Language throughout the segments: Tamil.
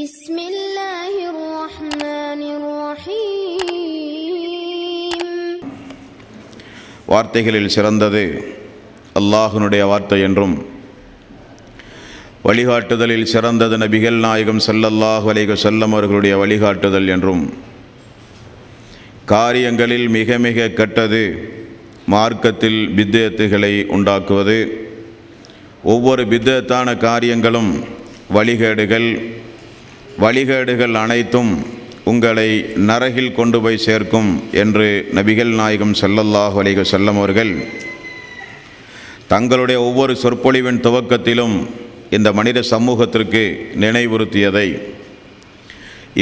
بسم الله الرحمن الرحيم. வார்த்தைகளில் சிறந்தது அல்லாஹ்வுடைய வார்த்தை என்றும், வழிகாட்டுதலில் சிறந்தது நபிகள் நாயகம் ஸல்லல்லாஹு அலைஹி வஸல்லம் அவர்களுடைய வழிகாட்டுதல் என்றும், காரியங்களில் மிக மிக கெட்டது மார்க்கத்தில் பித்அத்துகளை உண்டாக்குவது, ஒவ்வொரு பித்அத்தான காரியங்களும் வழிகேடுகள் அனைத்தும் உங்களை நரகில் கொண்டு போய் சேர்க்கும் என்று நபிகள் நாயகம் ஸல்லல்லாஹு அலைஹி வஸல்லம் அவர்கள் தங்களுடைய ஒவ்வொரு சொற்பொழிவின் துவக்கத்திலும் இந்த மனித சமூகத்திற்கு நினைவுறுத்தியதை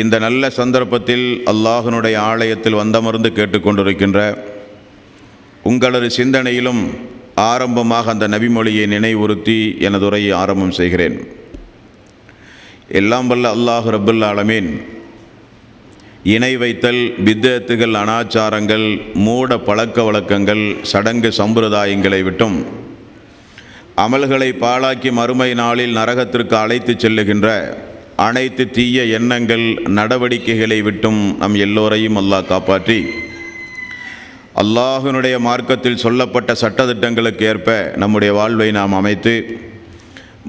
இந்த நல்ல சந்தர்ப்பத்தில் அல்லாஹ்வினுடைய ஆலயத்தில் வந்தமர்ந்து கேட்டுக்கொண்டிருக்கின்ற உங்களது சிந்தனையிலும் ஆரம்பமாக அந்த நபிமொழியை நினைவுறுத்தி எனது உரையை ஆரம்பம் செய்கிறேன். எல்லாம் வல்ல அல்லாஹ் ரப்புல் ஆலமீன் இணை வைத்தல், பித்அத்துகள், அனாச்சாரங்கள், மூட பழக்க வழக்கங்கள், சடங்கு சம்பிரதாயங்களை விட்டும் அமல்களை பாழாக்கி மறுமை நாளில் நரகத்திற்கு அழைத்து செல்லுகின்ற அனைத்து தீய எண்ணங்கள், நடவடிக்கைகளை விட்டும் நம் எல்லோரையும் அல்லாஹ் காப்பாற்றி அல்லாஹ்வினுடைய மார்க்கத்தில் சொல்லப்பட்ட சட்டதிட்டங்களுக்கு ஏற்ப நம்முடைய வாழ்வை நாம் அமைத்து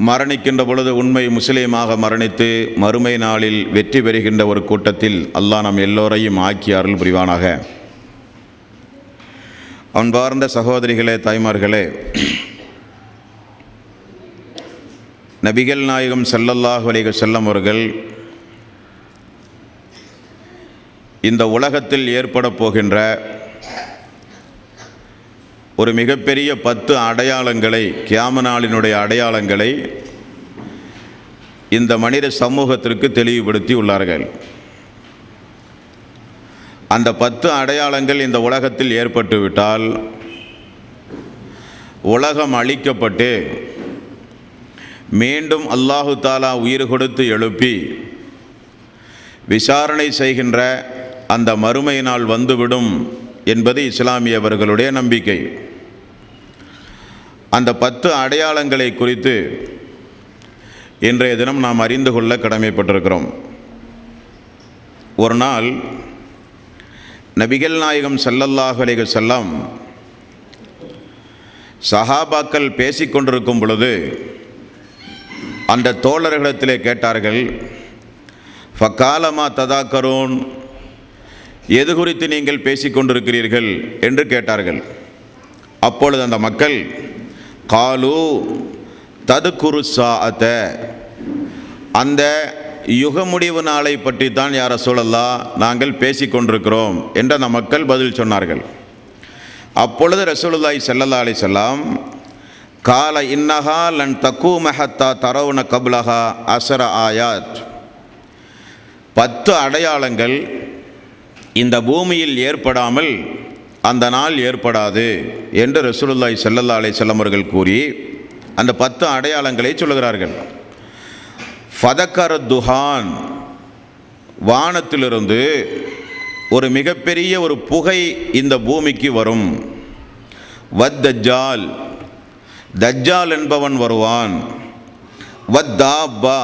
மரணிக்கின்ற பொழுது உண்மை முஸ்லீமாக மரணித்து மறுமை நாளில் வெற்றி பெறுகின்ற ஒரு கூட்டத்தில் அல்லாஹ் நம் எல்லோரையும் ஆக்கி அருள் புரிவானாக. அன்பார்ந்த சகோதரிகளே, தாய்மார்களே, நபிகள் நாயகம் ஸல்லல்லாஹு அலைஹி வஸல்லம் அவர்கள் இந்த உலகத்தில் ஏற்பட போகின்ற ஒரு மிகப்பெரிய 10 அடையாளங்களை, கியாமத் நாளினுடைய அடையாளங்களை இந்த மனித சமூகத்திற்கு தெளிவுபடுத்தி உள்ளார்கள். அந்த 10 அடையாளங்கள் இந்த உலகத்தில் ஏற்பட்டுவிட்டால் உலகம் அழிக்கப்பட்டு மீண்டும் அல்லாஹு தாலா உயிர் கொடுத்து எழுப்பி விசாரணை செய்கின்ற அந்த மறுமை நாள் வந்துவிடும் என்பது இஸ்லாமியவர்களுடைய நம்பிக்கை. அந்த 10 அடையாளங்களை குறித்து இன்றைய தினம் நாம் அறிந்து கொள்ள கடமைப்பட்டிருக்கிறோம். ஒரு நாள் நபிகள் நாயகம் ஸல்லல்லாஹு அலைஹி வஸல்லம் சஹாபாக்கள் பேசிக்கொண்டிருக்கும் பொழுது அந்த தோழர்களிடத்திலே கேட்டார்கள், ஃபகாலமா ததாக்கரோன், எது குறித்து நீங்கள் பேசிக்கொண்டிருக்கிறீர்கள் என்று கேட்டார்கள். அப்பொழுது அந்த மக்கள் காலு ததுகுரு சாஅத, அந்த யுக முடிவு நாளை பற்றி தான் யா ரசூலல்லாஹ் நாங்கள் பேசிக்கொண்டிருக்கிறோம் என்று அந்த மக்கள் பதில் சொன்னார்கள். அப்பொழுது ரசூலுல்லாஹி ஸல்லல்லாஹு அலைஹி வஸல்லம் கால இன்னஹா லன் தகூம ஹத்தா தரவுன கப்லஹா அஸர ஆயாத், 10 அடையாளங்கள் இந்த பூமியில் ஏற்படாமல் அந்த நாள் ஏற்படாது என்று ரசூலுல்லாஹி ஸல்லல்லாஹு அலைஹி வஸல்லம் அவர்கள் கூறி அந்த 10 அடையாளங்களை சொல்லுகிறார்கள். ஃபதக்கர துஹான், வானத்திலிருந்து ஒரு மிகப்பெரிய ஒரு புகை இந்த பூமிக்கு வரும். வத்தஜ்ஜால், தஜ்ஜால் என்பவன் வருவான். வத்தாப்பா,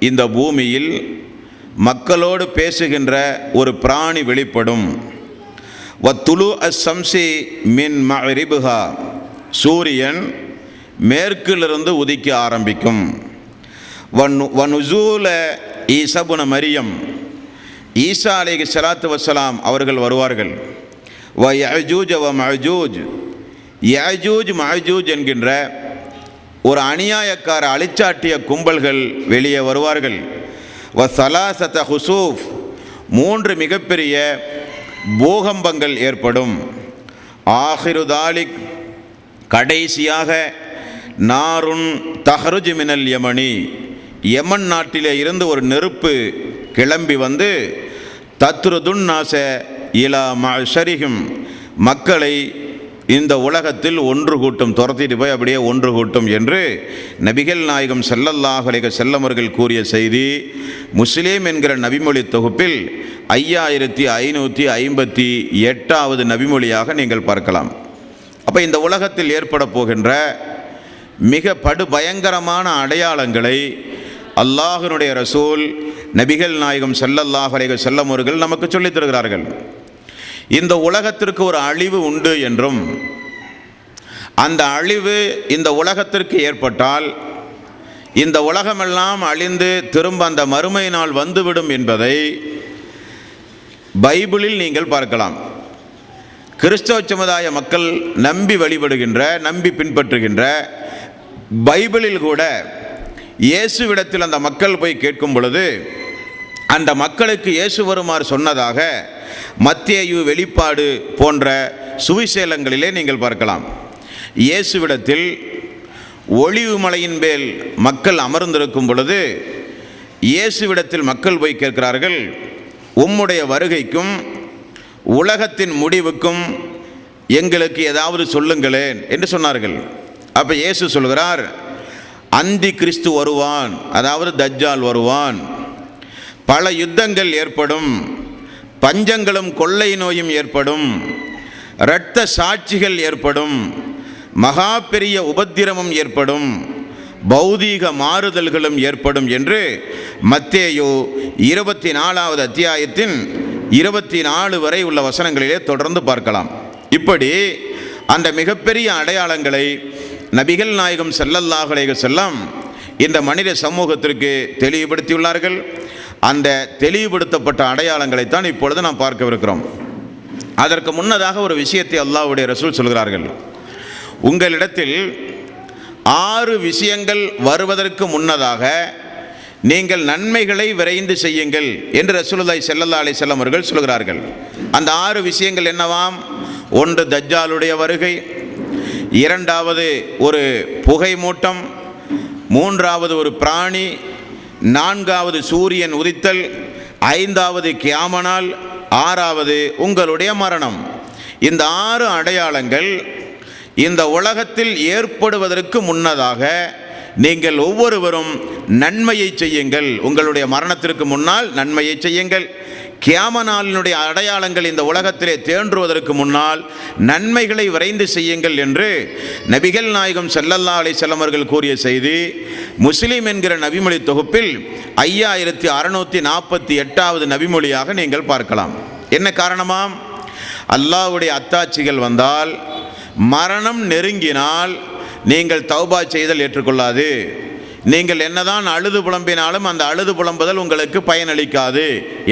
இந்த பூமியில் மக்களோடு பேசுகின்ற ஒரு பிராணி வெளிப்படும். வத்துலு அஸ்ஸம்சி மின் மஅரிபுஹா, சூரியன் மேற்கிலிருந்து உதிக்க ஆரம்பிக்கும். வனுசூல ஈஸா இப்னு மரியம், ஈசா அலைஹி ஸலாத்து வஸ்ஸலாம் அவர்கள் வருவார்கள். வ யஅஜூஜ வ மஅஜூஜ், யஅஜூஜ் மஅஜூஜ் என்கின்ற ஒரு அநியாயக்கார அழிச்சாட்டிய கும்பல்கள் வெளியே வருவார்கள். வ ஸலாஸத ஹுசூஃப், 3 மிகப்பெரிய பூகம்பங்கள் ஏற்படும். ஆஹிரு தாலிக், கடைசியாக நாருன் தஹ்ருஜ் மினல் யமனி, யமன் நாட்டிலே இருந்து ஒரு நெருப்பு கிளம்பி வந்து தத்ருதுன் நாஸ இலா மஅஷரிஹிம், மக்களை இந்த உலகத்தில் ஒன்று கூட்டும், துரத்திட்டு போய் அப்படியே ஒன்று கூட்டும் என்று நபிகள் நாயகம் ஸல்லல்லாஹு அலைஹி வஸல்லம் அவர்கள் கூறிய செய்தி முஸ்லீம் என்கிற நபிமொழி தொகுப்பில் 5558வது நபிமொழியாக நீங்கள் பார்க்கலாம். அப்போ இந்த உலகத்தில் ஏற்பட போகின்ற மிக படுபயங்கரமான அடையாளங்களை அல்லாஹ்வுடைய ரசூல் நபிகள் நாயகம் ஸல்லல்லாஹு அலைஹி வஸல்லம் அவர்கள் நமக்கு சொல்லித் தருகிறார்கள். இந்த உலகத்திற்கு ஒரு அழிவு உண்டு என்றும், அந்த அழிவு இந்த உலகத்திற்கு ஏற்பட்டால் இந்த உலகமெல்லாம் அழிந்து திரும்ப அந்த மறுமை நாள் வந்துவிடும் என்பதை பைபிளில் நீங்கள் பார்க்கலாம். கிறிஸ்தவ சமுதாய மக்கள் நம்பி வழிபடுகின்ற, நம்பி பின்பற்றுகின்ற பைபிளில் கூட இயேசுவிடத்தில் அந்த மக்கள் போய் கேட்கும் பொழுது அந்த மக்களுக்கு இயேசு வருமாறு சொன்னதாக மத்தேயு, வெளிப்பாடு போன்ற சுவிசேலங்களிலே நீங்கள் பார்க்கலாம். இயேசுவிடத்தில் ஒளிவு மலையின் மேல் மக்கள் அமர்ந்திருக்கும் பொழுது இயேசுவிடத்தில் மக்கள் போய் கேட்கிறார்கள், உம்முடைய வருகைக்கும் உலகத்தின் முடிவுக்கும் எங்களுக்கு ஏதாவது சொல்லுங்களேன் என்று சொன்னார்கள். அப்போ இயேசு சொல்கிறார், அந்தி கிறிஸ்து வருவான், அதாவது தஜ்ஜால் வருவான், பல யுத்தங்கள் ஏற்படும், பஞ்சங்களும் கொள்ளை நோயும் ஏற்படும், இரத்த சாட்சிகள் ஏற்படும், மகா பெரிய உபத்திரமும் ஏற்படும், பௌதீக மாறுதல்களும் ஏற்படும் என்று மத்தேயு 24வது அத்தியாயத்தின் 24 வரை உள்ள வசனங்களிலே தொடர்ந்து பார்க்கலாம். இப்படி அந்த மிகப்பெரிய அடையாளங்களை நபிகள் நாயகம் ஸல்லல்லாஹு அலைஹி வஸல்லம் இந்த மனித சமூகத்திற்கு தெளிவுபடுத்தியுள்ளார்கள். அந்த தெளிவுபடுத்தப்பட்ட அடையாளங்களைத்தான் இப்பொழுது நாம் பார்க்கவிருக்கிறோம். அதற்கு முன்னதாக ஒரு விஷயத்தை அல்லாஹ்வுடைய ரசூல் சொல்கிறார்கள். உங்களிடத்தில் 6 விஷயங்கள் வருவதற்கு முன்னதாக நீங்கள் நன்மைகளை விரைந்து செய்யுங்கள் என்று ரசூலுல்லாஹி ஸல்லல்லாஹு அலைஹி வஸல்லம் அவர்கள் சொல்கிறார்கள். அந்த 6 விஷயங்கள் என்னவாம்? 1 தஜ்ஜாலுடைய வருகை, 2வது ஒரு புகை மூட்டம், 3வது ஒரு பிராணி, 4வது சூரியன் உதித்தல், 5வது கியாமனால், 6வது உங்களுடைய மரணம். இந்த 6 அடையாளங்கள் இந்த உலகத்தில் ஏற்படுவதற்கு முன்னதாக நீங்கள் ஒவ்வொருவரும் நன்மையை செய்யுங்கள். உங்களுடைய மரணத்திற்கு முன்னால் நன்மையை செய்யுங்கள். கியாம நாளினுடைய அடையாளங்கள் இந்த உலகத்திலே தோன்றுவதற்கு முன்னால் நன்மைகளை விரைந்து செய்யுங்கள் என்று நபிகள் நாயகம் ஸல்லல்லாஹு அலைஹி வஸல்லம் அவர்கள் கூறிய செய்தி முஸ்லிம் என்கிற நபிமொழி தொகுப்பில் 5648வது நபிமொழியாக நீங்கள் பார்க்கலாம். என்ன காரணமாம்? அல்லாஹ்வுடைய அத்தாட்சிகள் வந்தால், மரணம் நெருங்கினால் நீங்கள் தௌபா செய்தல் ஏற்றுக்கொள்ளாது. நீங்கள் என்னதான் அழுது புலம்பினாலும் அந்த அழுது புலம்புதல் உங்களுக்கு பயனளிக்காது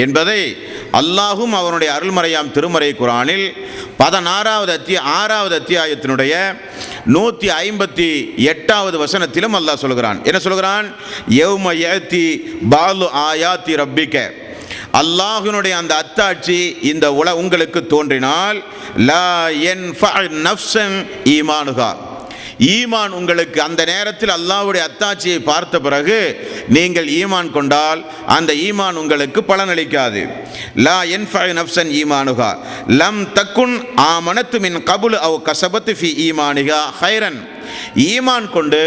என்பதை அல்லாஹும் அவனுடைய அருள்மறையாம் திருமறை குர்ஆனில் 6வது அத்தியாயத்தினுடைய 158வது வசனத்திலும் அல்லாஹ் சொல்கிறான். என்ன சொல்கிறான்? யௌம யஅதி பாலு ஆயாத்தி ரப்பிக, அல்லாஹ்வினுடைய அந்த அத்தாட்சி இந்த உங்களுக்கு தோன்றினால், லா யன்ஃபஅ நஃப்ஸன் ஈமானுஹா, ஈமான் உங்களுக்கு அந்த நேரத்தில் அல்லாஹ்வுடைய அத்தாட்சியை பார்த்த பிறகு நீங்கள் ஈமான் கொண்டால் அந்த ஈமான் உங்களுக்கு பலனளிக்காது. லா யன்ஃபஅ நஃப்ஸன் ஈமானுஹா லம் தக்குன் ஆமனத் மின் கபுல் அவ் கஸபத் ஃபி ஈமானிஹா ஹைரன், ஈமான் கொண்டு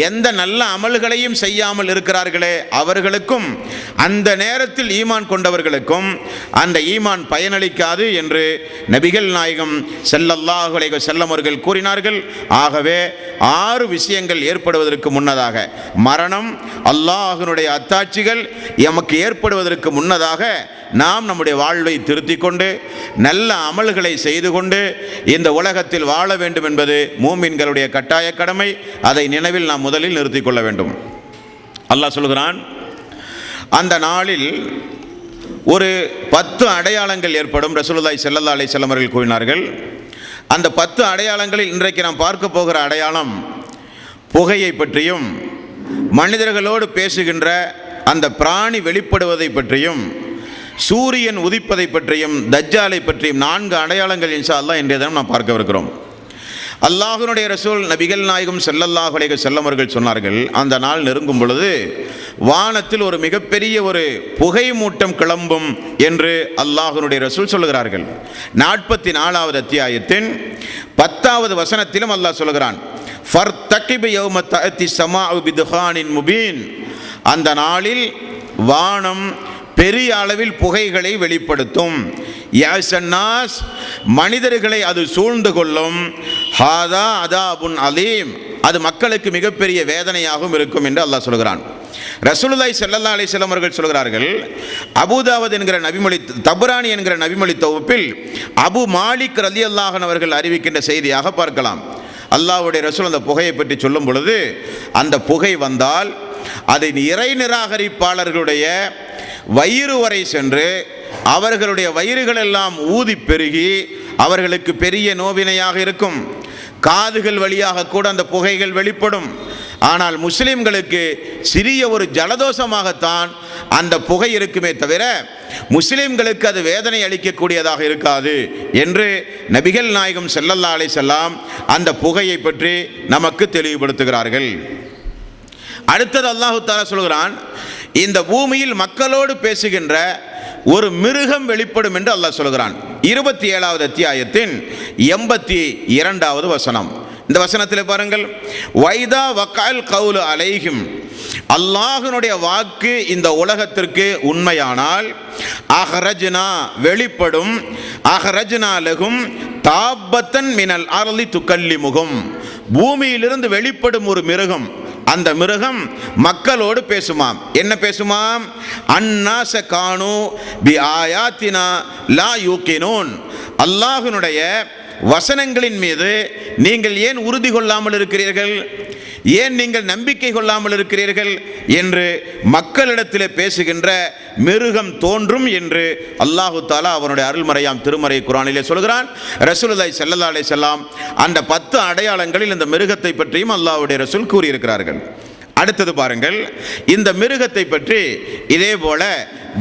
எந்த நல்ல அமல்களையும் செய்யாமல் இருக்கிறார்களே அவர்களுக்கும் அந்த நேரத்தில் ஈமான் கொண்டவர்களுக்கும் அந்த ஈமான் பயனளிக்காது என்று நபிகள் நாயகம் ஸல்லல்லாஹு அலைஹி வஸல்லம் அவர்கள் கூறினார்கள். ஆகவே 6 விஷயங்கள் ஏற்படுவதற்கு முன்னதாக, மரணம், அல்லாஹ்வினுடைய அத்தாட்சிகள் எமக்கு ஏற்படுவதற்கு முன்னதாக நாம் நம்முடைய வாழ்வை திருத்திக் கொண்டு நல்ல அமல்களை செய்து கொண்டு இந்த உலகத்தில் வாழ வேண்டும் என்பது மூமின்களுடைய கட்டாய கடமை. அதை நினைவில் நாம் முதலில் நிறுத்திக் கொள்ள வேண்டும். அல்லாஹ் சொல்கிறான், அந்த நாளில் ஒரு 10 அடையாளங்கள் ஏற்படும். ரசூலுல்லாஹி ஸல்லல்லாஹு அலைஹி வஸல்லம் அவர்கள் கூறினார்கள். அந்த 10 அடையாளங்களில் இன்றைக்கு நாம் பார்க்க போகிற அடையாளம் புகையை பற்றியும், மனிதர்களோடு பேசுகின்ற அந்த பிராணி வெளிப்படுவதை பற்றியும், சூரியன் உதிப்பதை பற்றியும், தஜ்ஜாலை பற்றியும் 4 அடையாளங்கள் இன்ஷா அல்லாஹ் இன்றைய தினம் நாம் பார்க்கவிருக்கிறோம். அல்லாஹ்வுடைய ரசூல் நபிகள் நாயகம் ஸல்லல்லாஹு அலைஹி வஸல்லம் அவர்கள் சொன்னார்கள், அந்த நாள் நெருங்கும் பொழுது வானத்தில் ஒரு மிகப்பெரிய ஒரு புகை மூட்டம் கிளம்பும் என்று அல்லாஹ்வுடைய ரசூல் சொல்லுகிறார்கள். 44வது அத்தியாயத்தின் 10வது வசனத்திலும் அல்லாஹ் சொல்கிறான், ஃபர்தகிப் யௌம தஅதி ஸமாஉ பிதுஹானின் முபீன், அந்த நாளில் வானம் பெரிய அளவில் புகைகளை வெளிப்படுத்தும். யாசன்னாஸ், மனிதர்களை அது சூழ்ந்து கொள்ளும். ஹாதா அதாபுன் அலீம், அது மக்களுக்கு மிகப்பெரிய வேதனையாகவும் இருக்கும் என்று அல்லாஹ் சொல்கிறான். ரசூலுல்லாஹி ஸல்லல்லாஹு அலைஹி வஸல்லம் அவர்கள் சொல்கிறார்கள், அபூதாவத் என்கிற நபிமொழி, தபரானி என்கிற நபிமொழி தொகுப்பில் அபு மாலிக் ரலியல்லாஹு அன்ஹு அவர்கள் அறிவிக்கின்ற செய்தியாக பார்க்கலாம். அல்லாஹ்வுடைய ரசூல் அந்த புகையை பற்றி சொல்லும் பொழுது, அந்த புகை வந்தால் அதை இறை நிராகரிப்பாளர்களுடைய வயிறு வரை சென்று அவர்களுடைய வயிறுகள் எல்லாம் ஊதி பெருகி அவர்களுக்கு பெரிய நோவினையாக இருக்கும். காதுகள் வழியாக கூட அந்த புகைகள் வெளிப்படும். ஆனால் முஸ்லிம்களுக்கு சிறிய ஒரு ஜலதோஷமாகத்தான் அந்த புகை இருக்குமே தவிர முஸ்லிம்களுக்கு அது வேதனை அளிக்கக்கூடியதாக இருக்காது என்று நபிகள் நாயகம் ஸல்லல்லாஹு அலைஹி வஸல்லம் அந்த புகையை பற்றி நமக்கு தெளிவுபடுத்துகிறார்கள். அடுத்தது அல்லாஹ் தஆலா சொல்கிறான், இந்த பூமியில் மக்களோடு பேசுகின்ற ஒரு மிருகம் வெளிப்படும் என்று அல்லாஹ் சொல்கிறான். 27வது அத்தியாயத்தின் 82வது வசனம். இந்த வசனத்தில் பாருங்கள், வைதா வக்கால் கவுலு அலைஹிம், அல்லாஹ்வினுடைய வாக்கு இந்த உலகத்திற்கு உண்மையானால், அஹ்ரஜ்னா வெளிப்படும், அஹ்ரஜ்னா லஹும் தாபத்தன் மினல் அர்லி துக்கல்லிமுகும், பூமியிலிருந்து வெளிப்படும் ஒரு மிருகம், அந்த மிருகம் மக்களோடு பேசுமாம். என்ன பேசுமாம்? அன்னாஸ கானு பி ஆயாத்தினா லா யூகினூன், அல்லாஹ்வினுடைய வசனங்களின் மீது நீங்கள் ஏன் உறுதி கொள்ளாமல் இருக்கிறீர்கள், ஏன் நீங்கள் நம்பிக்கை கொள்ளாமல் இருக்கிறீர்கள் என்று மக்களிடத்தில் பேசுகின்ற மிருகம் தோன்றும் என்று அல்லாஹு தாலா அவனுடைய அருள்மறையாம் திருமறை குர்ஆனிலே சொல்கிறான். ரசூலுல்லாஹி ஸல்லல்லாஹு அலைஹி வஸல்லம் அந்த 10 அடையாளங்களில் இந்த மிருகத்தை பற்றியும் அல்லாஹ்வுடைய ரசூல் கூறியிருக்கிறார்கள். அடுத்தது பாருங்கள், இந்த மிருகத்தை பற்றி இதே போல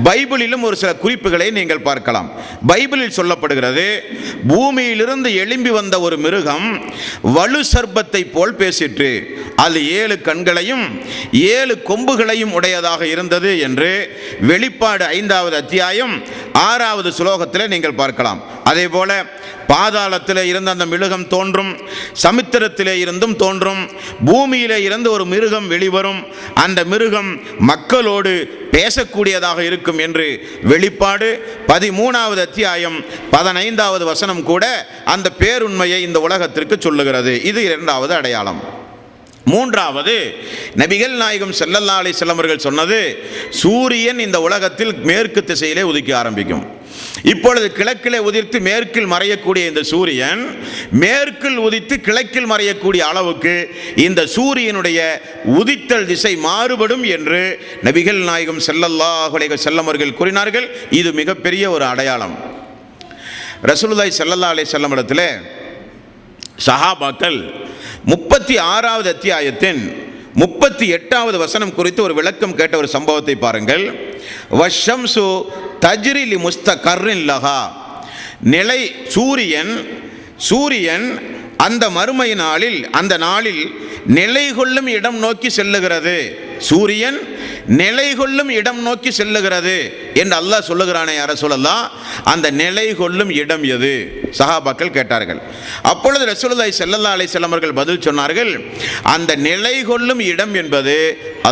பைபிளிலும் ஒரு சில குறிப்புகளை நீங்கள் பார்க்கலாம். பைபிளில் சொல்லப்படுகிறது, பூமியிலிருந்து எழும்பி வந்த ஒரு மிருகம் வலு சர்ப்பத்தை போல் பேசிற்று, அது 7 கண்களையும் 7 கொம்புகளையும் உடையதாக இருந்தது என்று வெளிப்பாடு 5வது அத்தியாயம் 6வது ஸ்லோகத்தில் நீங்கள் பார்க்கலாம். அதே போல பாதாளத்தில் இருந்த அந்த மிருகம் தோன்றும், சமுத்திரத்திலே இருந்தும் தோன்றும், பூமியிலே இருந்து ஒரு மிருகம் வெளிவரும், அந்த மிருகம் மக்களோடு பேசக்கூடியதாக இருக்கும் என்று வெளிப்பாடு 13வது அத்தியாயம் 15வது வசனம் கூட அந்த பேருண்மையை இந்த உலகத்திற்கு சொல்லுகிறது. இது 2வது அடையாளம். 3வது, நபிகள் நாயகம் ஸல்லல்லாஹு அலைஹி வஸல்லம் அவர்கள் சொன்னது, சூரியன் இந்த உலகத்தில் மேற்கு திசையிலே உதிக்க ஆரம்பிக்கும். இப்பொழுது கிழக்கிலே உதித்து மேற்கில் மறையக்கூடிய இந்த சூரியன் மேற்கில் உதித்து கிழக்கில் மறையக்கூடிய அளவுக்கு இந்த சூரியனுடைய உதித்தல் திசை மாறுபடும் என்று நபிகள் நாயகம் ஸல்லல்லாஹு அலைஹி வஸல்லம் அவர்கள் கூறினார்கள். இது மிகப்பெரிய ஒரு அடையாளம். ரசூலுல்லாஹி ஸல்லல்லாஹு அலைஹி வஸல்லம் இடத்திலே சஹாபாக்கள் 36வது அத்தியாயத்தின் 38வது வசனம் குறித்து ஒரு விளக்கம் கேட்ட ஒரு சம்பவத்தை பாருங்கள். வஷம்சு தஜ்ரி லி முஸ்தகர்ரின் லஹா, நிலை சூரியன் அந்த மறுமை நாளில், அந்த நாளில் நிலை கொள்ளும் இடம் நோக்கி செல்லுகிறது. சூரியன் நிலை கொள்ளும் இடம் நோக்கி செல்லுகிறது என்று அல்லாஹ் சொல்லுகிறானே யார சொல்லலாம், அந்த நிலை கொள்ளும் இடம் எது? சஹாபாக்கள் கேட்டார்கள். அப்பொழுது ரசூலுல்லாஹி ஸல்லல்லாஹு அலைஹி வஸல்லம் அவர்கள் பதில் சொன்னார்கள், அந்த நிலை கொள்ளும் இடம் என்பது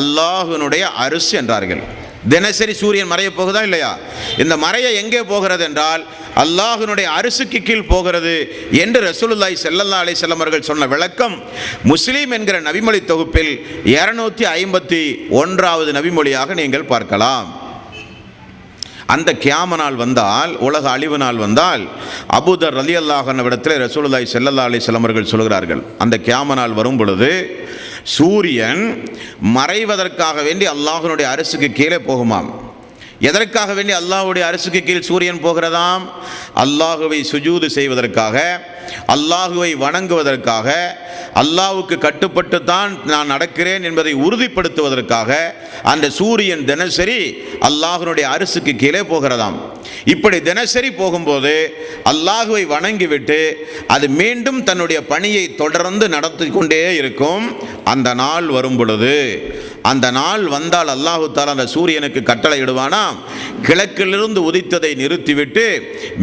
அல்லாஹ்வினுடைய அர்ஷ் என்றார்கள். தினசரி சூரியன் மறைய போகுதா இல்லையா? இந்த மறைய எங்கே போகிறது என்றால் அல்லாஹ்வினுடைய அரிசுக்கு கீழ் போகிறது என்று ரசூலுல்லாஹி ஸல்லல்லாஹு அலைஹி வஸல்லம் அவர்கள் சொன்ன விளக்கம் முஸ்லிம் என்கிற நபிமொழி தொகுப்பில் 251வது நபிமொழியாக நீங்கள் பார்க்கலாம். அந்த கியாம நாள் வந்தால், உலக அழிவு நாள் வந்தால், அபூதர் ரலியல்லாஹு அன்ஹு இடத்தில் ரசூலுல்லாஹி ஸல்லல்லாஹு அலைஹி வஸல்லம் அவர்கள் சொல்கிறார்கள், அந்த கியாம நாள் வரும் பொழுது சூரியன் மறைவதற்காக வேண்டி அல்லாஹ்வினுடைய அரிசுக்கு கீழே போகுமாம். எதற்காக வேண்டி அல்லாஹ்வுடைய அரிசுக்கு கீழ் சூரியன் போகிறதாம்? அல்லாஹுவை சுஜூது செய்வதற்காக, அல்லாஹுவை வணங்குவதற்காக, அல்லாஹ்வுக்கு கட்டுப்பட்டு தான் நான் நடக்கிறேன் என்பதை உறுதிப்படுத்துவதற்காக அந்த சூரியன் தினசரி அல்லாஹ்வினுடைய அரிசுக்கு கீழே போகிறதாம். இப்படி தினசரி போகும்போது அல்லாஹுவை வணங்கிவிட்டு அது மீண்டும் தன்னுடைய பணியை தொடர்ந்து நடத்தி கொண்டே இருக்கும். அந்த நாள் வரும் பொழுது, அந்த நாள் வந்தால் அல்லாஹு தஆலா அந்த சூரியனுக்கு கட்டளை இடுவானாம், கிழக்கிலிருந்து உதித்ததை நிறுத்திவிட்டு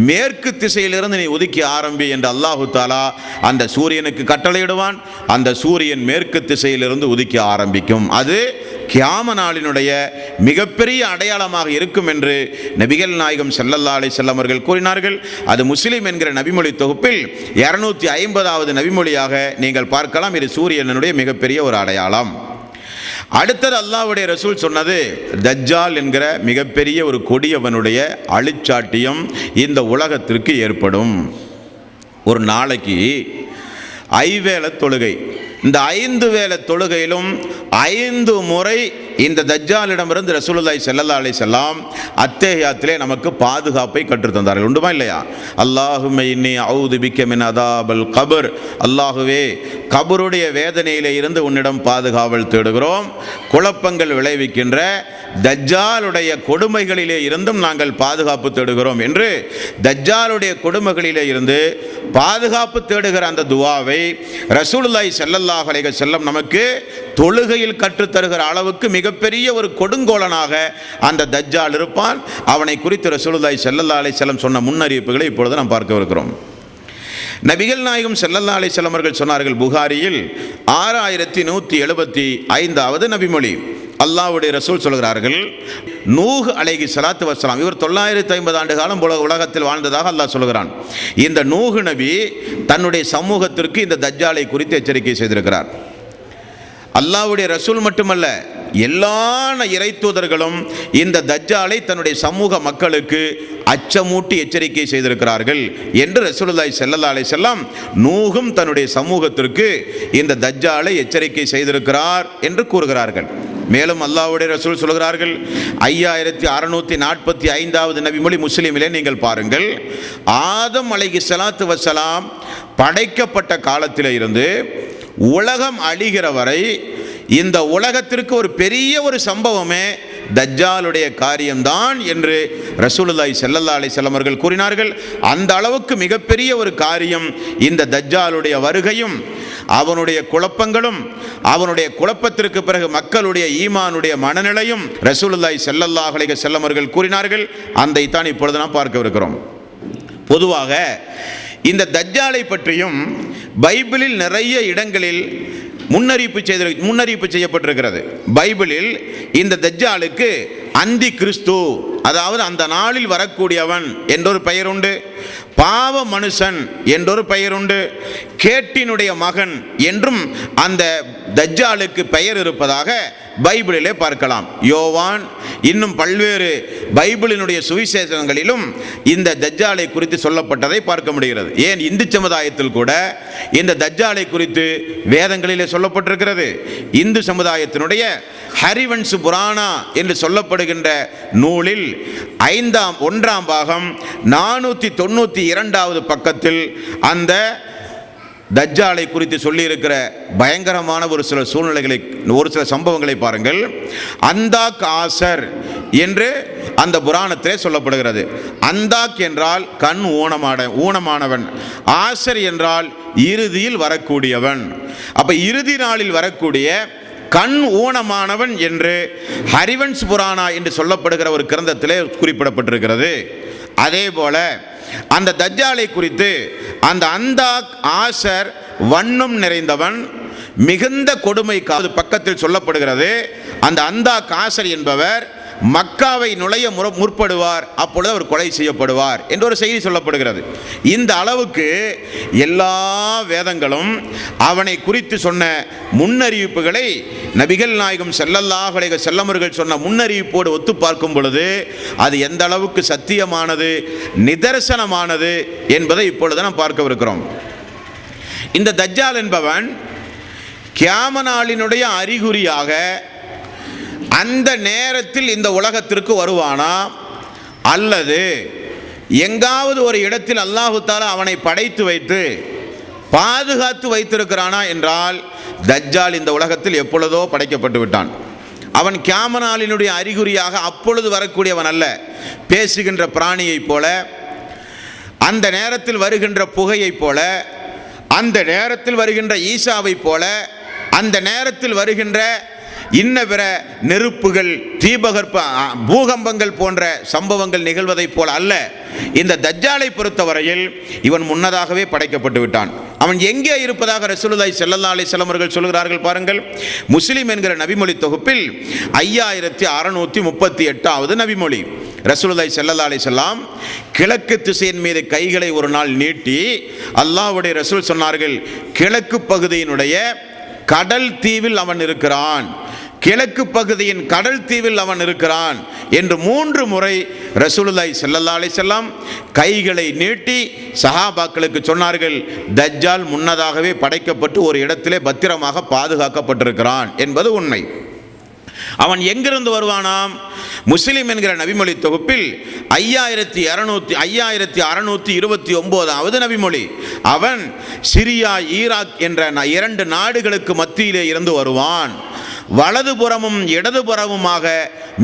மேற்கு திசையிலிருந்து நீ உதிக்க ஆரம்பி என்று அல்லாஹு தஆலா அந்த சூரியனுக்கு கட்டளை இடுவான். அந்த சூரியன் மேற்கு திசையிலிருந்து உதிக்க ஆரம்பிக்கும். அது கியாம நாளினுடைய மிகப்பெரிய அடையாளமாக இருக்கும் என்று நபிகள் நாயகம் ஸல்லல்லாஹு அலைஹி வஸல்லம் அவர்கள் கூறினார்கள். அது முஸ்லிம் என்கிற நபிமொழி தொகுப்பில் 250வது நபிமொழியாக நீங்கள் பார்க்கலாம். இது சூரியனுடைய மிகப்பெரிய ஒரு அடையாளம். அடுத்தது அல்லாஹ்வுடைய ரசூல் சொன்னது, தஜ்ஜால் என்கிற மிகப்பெரிய ஒரு கொடியவனுடைய அழிச்சாட்டியம் இந்த உலகத்திற்கு ஏற்படும். ஒரு நாளைக்கு ஐவேளை தொழுகை, இந்த 5 வேளை தொழுகையிலும் 5 முறை இந்த தஜ்ஜாலிடமிருந்து ரசூலுல்லாஹி ஸல்லல்லாஹு அலைஹி வஸல்லம் அத்தஹியாத்திலே நமக்கு பாதுகாப்பை கற்றுத்தந்தார்கள். உண்டுமா இல்லையா? அல்லாஹும்ம இன்னி அஊது பிக்க மின் அதாபில் கபர், அல்லாஹுவே கபருடைய வேதனையிலே இருந்து உன்னிடம் பாதுகாவல் தேடுகிறோம். குழப்பங்கள் விளைவிக்கின்ற தஜ்ஜாலுடைய கொடுமைகளிலே இருந்தும் நாங்கள் பாதுகாப்பு தேடுகிறோம் என்று தஜ்ஜாலுடைய கொடுமைகளிலே இருந்து பாதுகாப்பு தேடுகிற அந்த துவாவை ரசூலுல்லாஹி ஸல்லல்லாஹு அலைஹி வஸல்லம் நமக்கு தொழுகையில் கற்றுத்தருகிற அளவுக்கு மிகப்பெரிய ஒரு கொடுங்கோலனாக அந்த தஜ்ஜால் இருப்பான். அவனை குறித்து ரசூலுல்லாஹி ஸல்லல்லாஹு அலைஹி வஸல்லம் சொன்ன முன்னறிவிப்புகளை இப்பொழுது நாம் பார்க்கவிருக்கிறோம். நபிகள் நாயகம் ஸல்லல்லாஹு அலைஹி வஸல்லம் அவர்கள் சொன்னார்கள், புகாரியில் 6175வது நபிமொழி, அல்லாஹ்வுடைய ரசூல் சொல்கிறார்கள், நூஹ் அலைஹிஸ்ஸலாத்து வஸ்ஸலாம் இவர் 950 ஆண்டு காலம் உலகத்தில் வாழ்ந்ததாக அல்லாஹ் சொல்கிறான். இந்த நூஹ் நபி தன்னுடைய சமூகத்திற்கு இந்த தஜ்ஜாலை குறித்து எச்சரிக்கை செய்திருக்கிறார். அல்லாஹ்வுடைய ரசூல் மட்டுமல்ல, எல்லா இறை தூதர்களும் இந்த தஜ்ஜாலை தன்னுடைய சமூக மக்களுக்கு அச்சமூட்டி எச்சரிக்கை செய்திருக்கிறார்கள் என்று ரசூலுல்லாஹி ஸல்லல்லாஹு அலைஹி வஸல்லம் நூஹும் தன்னுடைய சமூகத்திற்கு இந்த தஜ்ஜாலை எச்சரிக்கை செய்திருக்கிறார் என்று கூறுகிறார்கள். மேலும் அல்லாஹ்வுடைய ரசூல் சொல்கிறார்கள், 5645வது நபிமொழி முஸ்லிமிலே நீங்கள் பாருங்கள், ஆதம் அலைஹிஸ்ஸலாத்து வஸ்ஸலாம் படைக்கப்பட்ட காலத்திலே இருந்து உலகம் அழிகிற வரை இந்த உலகத்திற்கு ஒரு பெரிய ஒரு சம்பவமே தஜ்ஜாலுடைய காரியம்தான் என்று ரசூலுல்லாஹி ஸல்லல்லாஹு அலைஹி வஸல்லம் அவர்கள் கூறினார்கள். அந்த அளவுக்கு மிகப்பெரிய ஒரு காரியம் இந்த தஜ்ஜாலுடைய வருகையும் அவனுடைய குழப்பங்களும் அவனுடைய குழப்பத்திற்கு பிறகு மக்களுடைய ஈமானுடைய மனநிலையும் ரசூலுல்லாஹி ஸல்லல்லாஹு அலைஹி வஸல்லம் அவர்கள் கூறினார்கள். அதைத்தான் இப்பொழுது நாம் பார்க்கவிருக்கிறோம். பொதுவாக இந்த தஜ்ஜாலை பற்றியும் பைபிளில் நிறைய இடங்களில் முன்னறிவிப்பு செய்யப்பட்டிருக்கிறது. பைபிளில் இந்த தஜ்ஜாலுக்கு அந்தி கிறிஸ்து, அதாவது அந்த நாளில் வரக்கூடியவன் என்றொரு பெயர் உண்டு, பாவ மனுஷன் என்றொரு பெயர் உண்டு, கேட்டினுடைய மகன் என்றும் அந்த தஜ்ஜாலுக்கு பெயர் இருப்பதாக பைபிளிலே பார்க்கலாம். யோவான் இன்னும் பல்வேறு பைபிளினுடைய சுவிசேஷங்களிலும் இந்த தஜ்ஜாலை குறித்து சொல்லப்பட்டதை பார்க்க முடிகிறது. ஏன் இந்து சமுதாயத்தில் கூட இந்த தஜ்ஜாலை குறித்து வேதங்களிலே சொல்லப்பட்டிருக்கிறது. இந்து சமுதாயத்தினுடைய ஹரிவன்ஸ் புராணா என்று சொல்லப்படுகின்ற நூலில் 1ஆம் பாகம் 492வது பக்கத்தில் அந்த தஜ்ஜாலை குறித்து சொல்லியிருக்கிற பயங்கரமான ஒரு சில சூழ்நிலைகளை, ஒரு சில சம்பவங்களை பாருங்கள். அந்தாக் ஆசர் என்று அந்த புராணத்திலே சொல்லப்படுகிறது. அந்தாக் என்றால் கண் ஊனமானவன், ஆசர் என்றால் இறுதியில் வரக்கூடியவன். அப்ப இறுதி நாளில் வரக்கூடிய கண் ஊனமானவன் என்று ஹரிவன்ஸ் புராணா என்று சொல்லப்படுகிற ஒரு கிரந்தத்திலே குறிப்பிடப்பட்டிருக்கிறது. அதே போல அந்த தஜ்ஜாலை குறித்து அந்த அந்தாக் ஆசர் வண்ணம் நிறைந்தவன், மிகுந்த கொடுமை பக்கத்தில் சொல்லப்படுகிறது. அந்த அந்தாக் ஆசர் என்பவர் மக்காவை நுழைய முற்படுவார், அப்பொழுது அவர் கொலை செய்யப்படுவார் என்ற ஒரு செய்தி சொல்லப்படுகிறது. இந்த அளவுக்கு எல்லா வேதங்களும் அவனை குறித்து சொன்ன முன்னறிவிப்புகளை நபிகள் நாயகம் ஸல்லல்லாஹு அலைஹி வஸல்லம் அவர்கள் சொன்ன முன்னறிவிப்போடு ஒத்து பார்க்கும் பொழுது அது எந்த அளவுக்கு சத்தியமானது, நிதர்சனமானது என்பதை இப்பொழுது நாம் பார்க்கவிருக்கிறோம். இந்த தஜ்ஜால் என்பவன் கியாம நாளினுடைய அறிகுறியாக அந்த நேரத்தில் இந்த உலகத்திற்கு வருவானா, அல்லது எங்காவது ஒரு இடத்தில் அல்லாஹு தஆலா அவனை படைத்து வைத்து பாதுகாத்து வைத்திருக்கிறானா என்றால் தஜ்ஜால் இந்த உலகத்தில் எப்பொழுதோ படைக்கப்பட்டு விட்டான். அவன் கியாம நாளினுடைய அறிகுறியாக அப்பொழுது வரக்கூடியவன் அல்ல. பேசுகின்ற பிராணியைப் போல, அந்த நேரத்தில் வருகின்ற புகையைப் போல, அந்த நேரத்தில் வருகின்ற ஈசாவைப் போல, அந்த நேரத்தில் வருகின்ற இன்ன பிற நெருப்புகள், தீபகற்ப பூகம்பங்கள் போன்ற சம்பவங்கள் நிகழ்வதைப் போல அல்ல. இந்த தஜ்ஜாலை பொறுத்தவரையில் இவன் முன்னதாகவே படைக்கப்பட்டு விட்டான். அவன் எங்கே இருப்பதாக ரசூலுல்லாஹி ஸல்லல்லாஹு அலைஹி வஸல்லம் அவர்கள் சொல்கிறார்கள் பாருங்கள். முஸ்லிம் என்கிற நபிமொழி தொகுப்பில் 5638வது நபிமொழி, ரசூலுல்லாஹி ஸல்லல்லாஹு அலைஹி வஸல்லம் கிழக்கு திசையின் மீது கைகளை ஒரு நாள் நீட்டி அல்லாஹ்வுடைய ரசூல் சொன்னார்கள், கிழக்கு பகுதியினுடைய கடல் தீவில் அவன் இருக்கிறான். கிழக்கு பகுதியின் கடல் தீவில் அவன் இருக்கிறான் என்று 3 முறை ரசூலுல்லாஹி ஸல்லல்லாஹு அலைஹி வஸல்லம் கைகளை நீட்டி சஹாபாக்களுக்கு சொன்னார்கள். தஜ்ஜால் முன்னதாகவே படைக்கப்பட்டு ஒரு இடத்திலே பத்திரமாக பாதுகாக்கப்பட்டிருக்கிறான் என்பது உண்மை. அவன் எங்கிருந்து வருவானாம்? முஸ்லிம் என்கிற நபிமொழி தொகுப்பில் 5629வது நபிமொழி. அவன் சிரியா, ஈராக் என்ற 2 நாடுகளுக்கு மத்தியிலே இருந்து வருவான். வலதுபுறமும் இடதுபுறமுமாக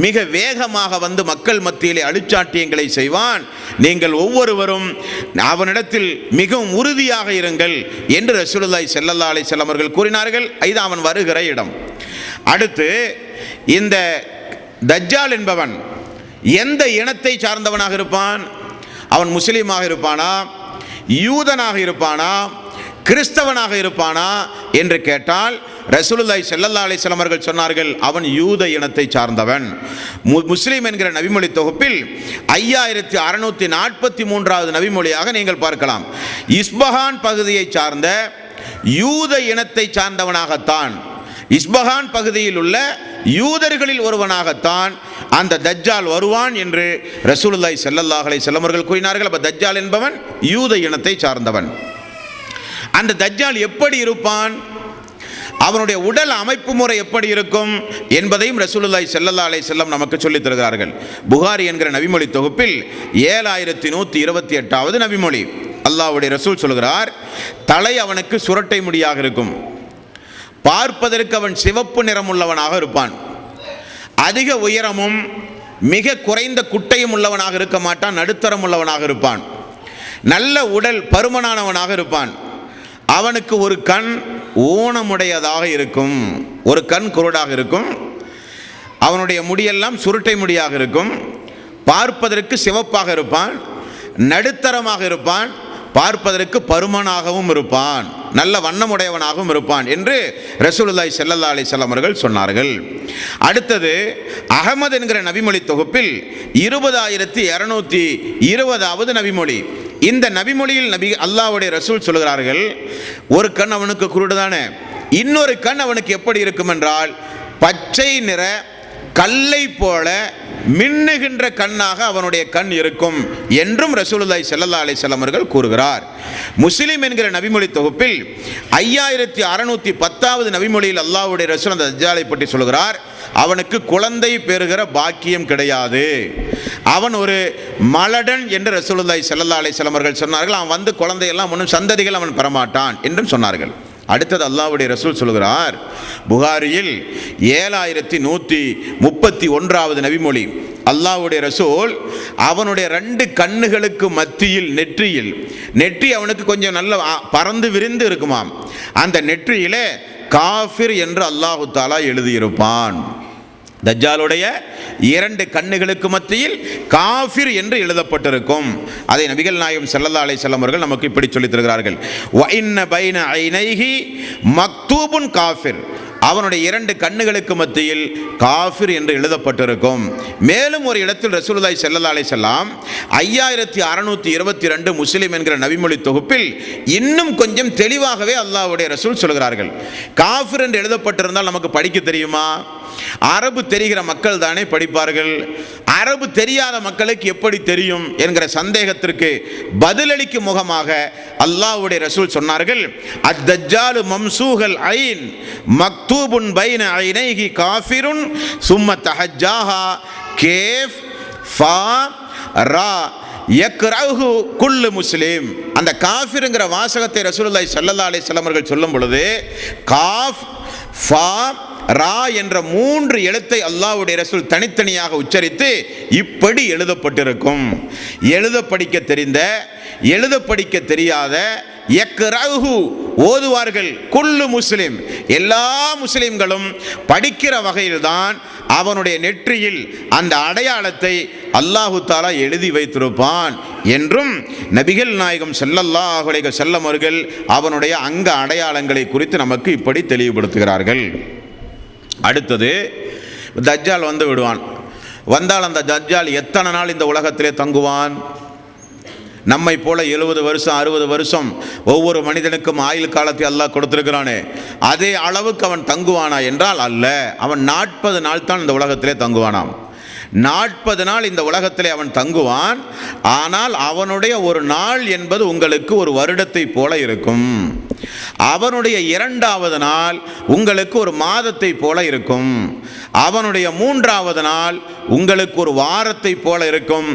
மிக வேகமாக வந்து மக்கள் மத்தியிலே அழிச்சாட்டியங்களை செய்வான். நீங்கள் ஒவ்வொருவரும் அவனிடத்தில் மிகவும் உறுதியாக இருங்கள் என்று ரசூலுல்லாஹி ஸல்லல்லாஹு அலைஹி வஸல்லம் அவர்கள் கூறினார்கள். இது அவன் வருகிற இடம். அடுத்து இந்த தஜ்ஜால் என்பவன் எந்த இனத்தை சார்ந்தவனாக இருப்பான்? அவன் முஸ்லீமாக இருப்பானா, யூதனாக இருப்பானா, கிறிஸ்தவனாக இருப்பானா என்று கேட்டால் ரசூலுல்லாஹி ஸல்லல்லாஹு அலைஹி வஸல்லம் அவர்கள் சொன்னார்கள், அவன் யூத இனத்தை சார்ந்தவன். முஸ்லிம் என்கிற நபிமொழி தொகுப்பில் 5643வது நபிமொழியாக நீங்கள் பார்க்கலாம். இஸ்பஹான் பகுதியை சார்ந்த யூத இனத்தை சார்ந்தவனாகத்தான், இஸ்பஹான் பகுதியில் உள்ள யூதர்களில் ஒருவனாகத்தான் அந்த தஜ்ஜால் வருவான் என்று ரசூலுல்லாஹி ஸல்லல்லாஹு அலைஹி வஸல்லம் அவர்கள் கூறினார்கள். அப்ப தஜ்ஜால் என்பவன் யூத இனத்தை சார்ந்தவன். அந்த தஜ்ஜால் எப்படி இருப்பான், அவனுடைய உடல் அமைப்பு முறை எப்படி இருக்கும் என்பதையும் ரசூலுல்லாஹி ஸல்லல்லாஹு அலைஹி வஸல்லம் நமக்கு சொல்லித் தருகிறார்கள். புகாரி என்கிற நபிமொழி தொகுப்பில் 7128வது நபிமொழி. அல்லாஹ்வுடைய ரசூல் சொல்கிறார், தலை அவனுக்கு சுரட்டை முடியாக இருக்கும், பார்ப்பதற்கு அவன் சிவப்பு நிறம் உள்ளவனாக இருப்பான், அதிக உயரமும் மிக குறைந்த குட்டையும் உள்ளவனாக இருக்க மாட்டான், நடுத்தரம் உள்ளவனாக இருப்பான், நல்ல உடல் பருமனானவனாக இருப்பான். அவனுக்கு ஒரு கண் ஊனமுடையதாக இருக்கும், ஒரு கண் குருடாக இருக்கும், அவனுடைய முடியெல்லாம் சுருட்டை முடியாக இருக்கும், பார்ப்பதற்கு சிவப்பாக இருப்பான், நடுத்தரமாக இருப்பான், பார்ப்பதற்கு பருமனாகவும் இருப்பான், நல்ல வண்ணமுடையவனாகவும் இருப்பான் என்று ரசூலுல்லாஹி ஸல்லல்லாஹு அலைஹி வஸல்லம் அவர்கள் சொன்னார்கள். அடுத்தது அஹமது என்கிற நபிமொழி தொகுப்பில் 20220வது நபிமொழி. இந்த நபிமொழியில் அல்லாஹ்வுடைய ரசூல் சொல்கிறார்கள், ஒரு கண் அவனுக்கு குருடுதானே, இன்னொரு கண் அவனுக்கு எப்படி இருக்கும் என்றால் பச்சை நிற கல்லை போல மின்னுகின்ற கண்ணாக அவனுடைய கண் இருக்கும் என்றும் ரசூலுல்லாஹி ஸல்லல்லாஹு அலைஹி வஸல்லம் அவர்கள் கூறுகிறார். முஸ்லிம் என்கிற நபிமொழி தொகுப்பில் 5610வது நபிமொழியில் அல்லாஹ்வுடைய ரசூல் அந்த தஜ்ஜாலை பற்றி சொல்கிறார், அவனுக்கு குழந்தை பெறுகிற பாக்கியம் கிடையாது, அவன் ஒரு மலடன் என்று ரசூலுல்லாஹி ஸல்லல்லாஹு அலைஹி வஸல்லம் அவர்கள் சொன்னார்கள். அவன் வந்து குழந்தையெல்லாம் ஒன்றும் சந்ததிகள் அவன் பெறமாட்டான் என்றும் சொன்னார்கள். அடுத்தது அல்லாஹ்வுடைய ரசூல் சொல்கிறார், புகாரியில் 7131வது நபிமொழி. அல்லாஹ்வுடைய ரசூல் அவனுடைய 2 கண்ணுகளுக்கு மத்தியில் நெற்றி அவனுக்கு கொஞ்சம் நல்ல பறந்து விரிந்து இருக்குமாம். அந்த நெற்றியிலே காஃபிர் என்று அல்லாஹு தஆலா எழுதியிருப்பான். தஜ்ஜாலுடைய 2 கண்ணுகளுக்கு மத்தியில் காஃபிர் என்று எழுதப்பட்டிருக்கும். அதை நபிகள் நாயகம் ஸல்லல்லாஹு அலைஹி வஸல்லம் அவர்கள் நமக்கு இப்படி சொல்லித் தருகிறார்கள், வ இன்ன பைன ஐனைஹி மக்தூபுன் காஃபிர், அவனுடைய 2 கண்ணுகளுக்கு மத்தியில் காஃபிர் என்று எழுதப்பட்டிருக்கும். மேலும் ஒரு இடத்தில் ரசூலுல்லாஹி ஸல்லல்லாஹு அலைஹி வஸல்லம் 5622 முஸ்லிம் என்கிற நபிமொழி தொகுப்பில் இன்னும் கொஞ்சம் தெளிவாகவே அல்லாஹ்வுடைய ரசூல் சொல்கிறார்கள், காஃபிர் என்று எழுதப்பட்டிருந்தால் நமக்கு படிக்க தெரியுமா? அரபு தெரிகிற மக்கள் தானே படிப்பார்கள், அரபு தெரியாத மக்களுக்கு எப்படி தெரியும் என்கிற சந்தேகத்திற்கு பதிலளிக்கும் முகமாக அல்லாஹ்வுடைய ரசூல் சொன்னார்கள், அத்-தஜ்ஜாலு மம்சூஹல் ஐன் மக்தூபுன் பைன ஐனைஹி காஃபிருன் சும்ம தஹஜ்ஜாஹா கேஃப் ஃபா ரா யக்ரஹு குல்லு முஸ்லிம். அந்த காஃபிருங்கிற வாசகத்தை ரசூலுல்லாஹி ஸல்லல்லாஹு அலைஹி வஸல்லம் அவர்கள் சொல்லும் பொழுது காஃப் ஃபா ரா என்ற 3 எழுத்தை அல்லாஹ்வுடைய ரசூல் தனித்தனியாக உச்சரித்து இப்படி எழுதப்பட்டிருக்கும். எழுத படிக்க தெரிந்த, எழுத படிக்க தெரியாத, யக்ரஹு ஓதுவார்கள், குல்லு முஸ்லிம் எல்லா முஸ்லிம்களும் படிக்கிற வகையில்தான் அவனுடைய நெற்றியில் அந்த அடையாளத்தை அல்லாஹு தஆலா எழுதி வைத்திருப்பான் என்றும் நபிகள் நாயகம் ஸல்லல்லாஹு அலைஹி வஸல்லம் அவர்கள் அவனுடைய அங்க அடையாளங்களை குறித்து நமக்கு இப்படி தெளிவுபடுத்துகிறார்கள். அடுத்தது தஜ்ஜால் வந்து விடுவான். வந்தால் அந்த தஜ்ஜால் எத்தனை நாள் இந்த உலகத்திலே தங்குவான்? நம்மை போல 70 வருஷம் 60 வருஷம் ஒவ்வொரு மனிதனுக்கும் ஆயுள் காலத்தை அல்லாஹ் கொடுத்திருக்கிறானே, அதே அளவுக்கு அவன் தங்குவானா என்றால் அல்ல. அவன் 40 நாள் தான் இந்த உலகத்திலே தங்குவானாம். 40 நாள் இந்த உலகத்திலே அவன் தங்குவான். ஆனால் அவனுடைய ஒரு நாள் என்பது உங்களுக்கு ஒரு வருடத்தை போல இருக்கும். அவனுடைய 2வது நாள் உங்களுக்கு ஒரு மாதத்தை போல இருக்கும். அவனுடைய 3வது நாள் உங்களுக்கு ஒரு வாரத்தை போல இருக்கும்.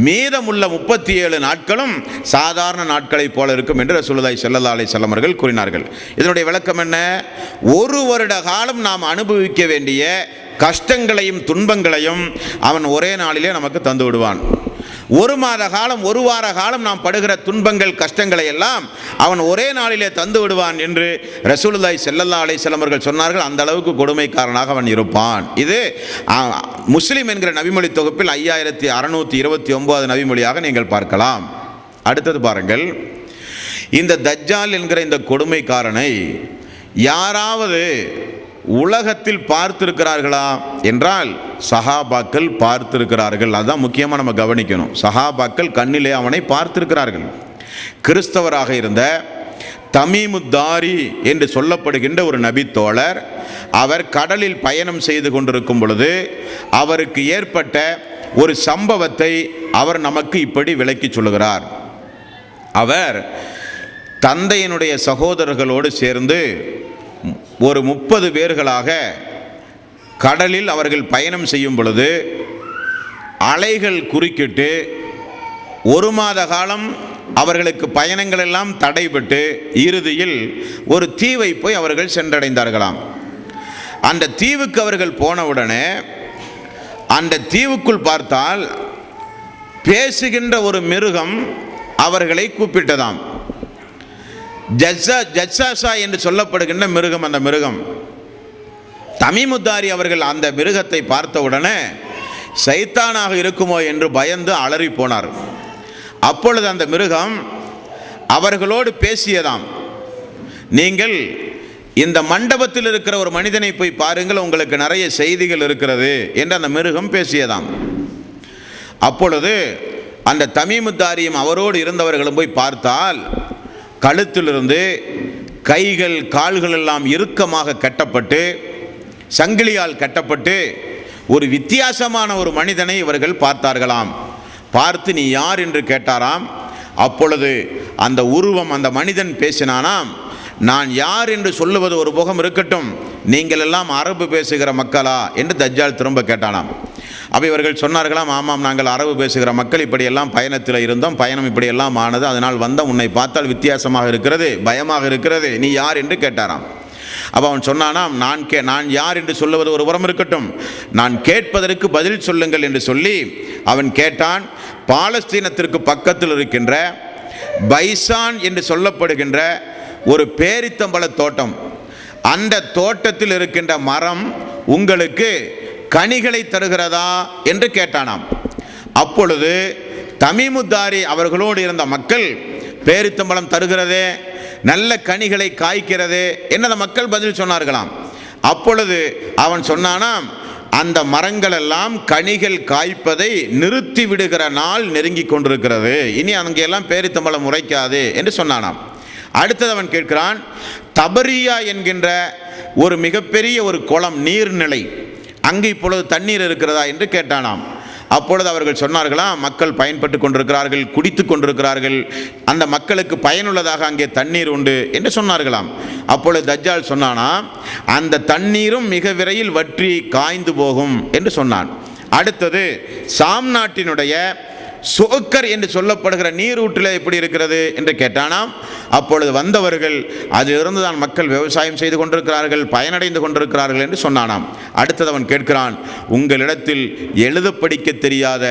மீதமுள்ள 37 நாட்களும் சாதாரண நாட்களை போல இருக்கும் என்று ரசூலுல்லாஹி ஸல்லல்லாஹு அலைஹி வஸல்லம் அவர்கள் கூறினார்கள். இதனுடைய விளக்கம் என்ன? ஒரு வருட காலம் நாம் அனுபவிக்க வேண்டிய கஷ்டங்களையும் துன்பங்களையும் அவன் ஒரே நாளிலே நமக்கு தந்து விடுவான். ஒரு மாத காலம் ஒரு வார காலம் நாம் படுகிற துன்பங்கள் கஷ்டங்களை எல்லாம் அவன் ஒரே நாளிலே தந்து விடுவான் என்று ரசூலுல்லாஹி ஸல்லல்லாஹு அலைஹி வஸல்லம் அவர்கள் சொன்னார்கள். அந்த அளவுக்கு கொடுமைக்காரனாக அவன் இருப்பான். இது முஸ்லிம் என்கிற நபிமொழி தொகுப்பில் 5629 நபிமொழியாக நீங்கள் பார்க்கலாம். அடுத்தது பாருங்கள், இந்த தஜ்ஜால் என்கிற இந்த கொடுமைக்காரனை யாராவது உலகத்தில் பார்த்திருக்கிறார்களா என்றால் சஹாபாக்கள் பார்த்திருக்கிறார்கள். அதுதான் முக்கியமாக நம்ம கவனிக்கணும். சஹாபாக்கள் கண்ணிலே அவனை பார்த்திருக்கிறார்கள். கிறிஸ்தவராக இருந்த தமீமுத்தாரி என்று சொல்லப்படுகின்ற ஒரு நபி தோழர், அவர் கடலில் பயணம் செய்து கொண்டிருக்கும் பொழுது அவருக்கு ஏற்பட்ட ஒரு சம்பவத்தை அவர் நமக்கு இப்படி விளக்கி சொல்லுகிறார். அவர் தந்தையினுடைய சகோதரர்களோடு சேர்ந்து ஒரு 30 பேர்களாக கடலில் அவர்கள் பயணம் செய்யும் பொழுது அலைகள் குறுக்கிட்டு 1 மாத காலம் அவர்களுக்கு பயணங்கள் எல்லாம் தடைபட்டு இறுதியில் ஒரு தீவை போய் அவர்கள் சென்றடைந்தார்களாம். அந்த தீவுக்கு அவர்கள் போனவுடனே அந்த தீவுக்குள் பார்த்தால் பேசுகின்ற ஒரு மிருகம் அவர்களை கூப்பிட்டதாம். ஜஸ்ஸாசா என்று சொல்லப்படுகின்ற மிருகம். அந்த மிருகம் தமீமுத்தாரி அவர்கள் அந்த மிருகத்தை பார்த்தவுடனே சைத்தானாக இருக்குமோ என்று பயந்து அலறி போனார். அப்பொழுது அந்த மிருகம் அவர்களோடு பேசியதாம். நீங்கள் இந்த மண்டபத்தில் இருக்கிற ஒரு மனிதனை போய் பாருங்கள், உங்களுக்கு நிறைய செய்திகள் இருக்கிறது என்று அந்த மிருகம் பேசியதாம். அப்பொழுது அந்த தமீமுத்தாரியும் அவரோடு இருந்தவர்களும் போய் பார்த்தால் கழுத்திலிருந்து கைகள் கால்கள் எல்லாம் இறுக்கமாக கட்டப்பட்டு சங்கிலியால் கட்டப்பட்டு ஒரு வித்தியாசமான ஒரு மனிதனை இவர்கள் பார்த்தார்களாம். பார்த்து நீ யார் என்று கேட்டாராம். அப்பொழுது அந்த உருவம் அந்த மனிதன் பேசினானாம், நான் யார் என்று சொல்லுவது ஒரு முகம் இருக்கட்டும், நீங்கள் எல்லாம் அரபு பேசுகிற மக்களா என்று தஜ்ஜால் திரும்ப கேட்டானாம். அப்போ இவர்கள் சொன்னார்களாம், ஆமாம் நாங்கள் அரபு பேசுகிற மக்கள், இப்படியெல்லாம் பயணத்தில் இருந்தோம், பயணம் இப்படியெல்லாம் ஆனது, அதனால் வந்தோம், உன்னை பார்த்தால் வித்தியாசமாக இருக்கிறது, பயமாக இருக்கிறது, நீ யார் என்று கேட்டாராம். அப்போ அவன் சொன்னானாம், நான் யார் என்று சொல்லுவது ஒரு புறம் இருக்கட்டும், நான் கேட்பதற்கு பதில் சொல்லுங்கள் என்று சொல்லி அவன் கேட்டான். பாலஸ்தீனத்திற்கு பக்கத்தில் இருக்கின்ற பைசான் என்று சொல்லப்படுகின்ற ஒரு பேரித்தம்பழ தோட்டம், அந்த தோட்டத்தில் இருக்கின்ற மரம் உங்களுக்கு கனிகளை தருகிறதா என்று கேட்டானாம். அப்பொழுது தமீமுத்தாரி அவர்களோடு இருந்த மக்கள், பேரித்தம்பழம் தருகிறதே, நல்ல கனிகளை காய்க்கிறதே என்ன மக்கள் பதில் சொன்னார்களாம். அப்பொழுது அவன் சொன்னானாம், அந்த மரங்கள் எல்லாம் கனிகள் காய்ப்பதை நிறுத்தி விடுகிற நாள் நெருங்கி கொண்டிருக்கிறது, இனி அங்கெல்லாம் பேரித்தம்பழம் உரைக்காது என்று சொன்னானாம். அடுத்தது அவன் கேட்கிறான், தபரியா என்கின்ற ஒரு மிகப்பெரிய ஒரு குளம், நீர்நிலை, அங்கு இப்பொழுது தண்ணீர் இருக்கிறதா என்று கேட்டானாம். அப்பொழுது அவர்கள் சொன்னார்களாம், மக்கள் பயன்பட்டு கொண்டிருக்கிறார்கள், குடித்து கொண்டிருக்கிறார்கள், அந்த மக்களுக்கு பயனுள்ளதாக அங்கே தண்ணீர் உண்டு என்று சொன்னார்களாம். அப்பொழுது தஜ்ஜால் சொன்னானாம், அந்த தண்ணீரும் மிக விரைவில் வற்றி காய்ந்து போகும் என்று சொன்னான். அடுத்தது சாம் நாட்டினுடைய சோக்கர் என்று சொல்லப்படுகிற நீரூற்றில் எப்படி இருக்கிறது என்று கேட்டானாம். அப்பொழுது வந்தவர்கள் அதிலிருந்து தான் மக்கள் விவசாயம் செய்து கொண்டிருக்கிறார்கள், பயனடைந்து கொண்டிருக்கிறார்கள் என்று சொன்னானாம். அடுத்தது அவன் கேட்கிறான், உங்களிடத்தில் எழுத படிக்க தெரியாத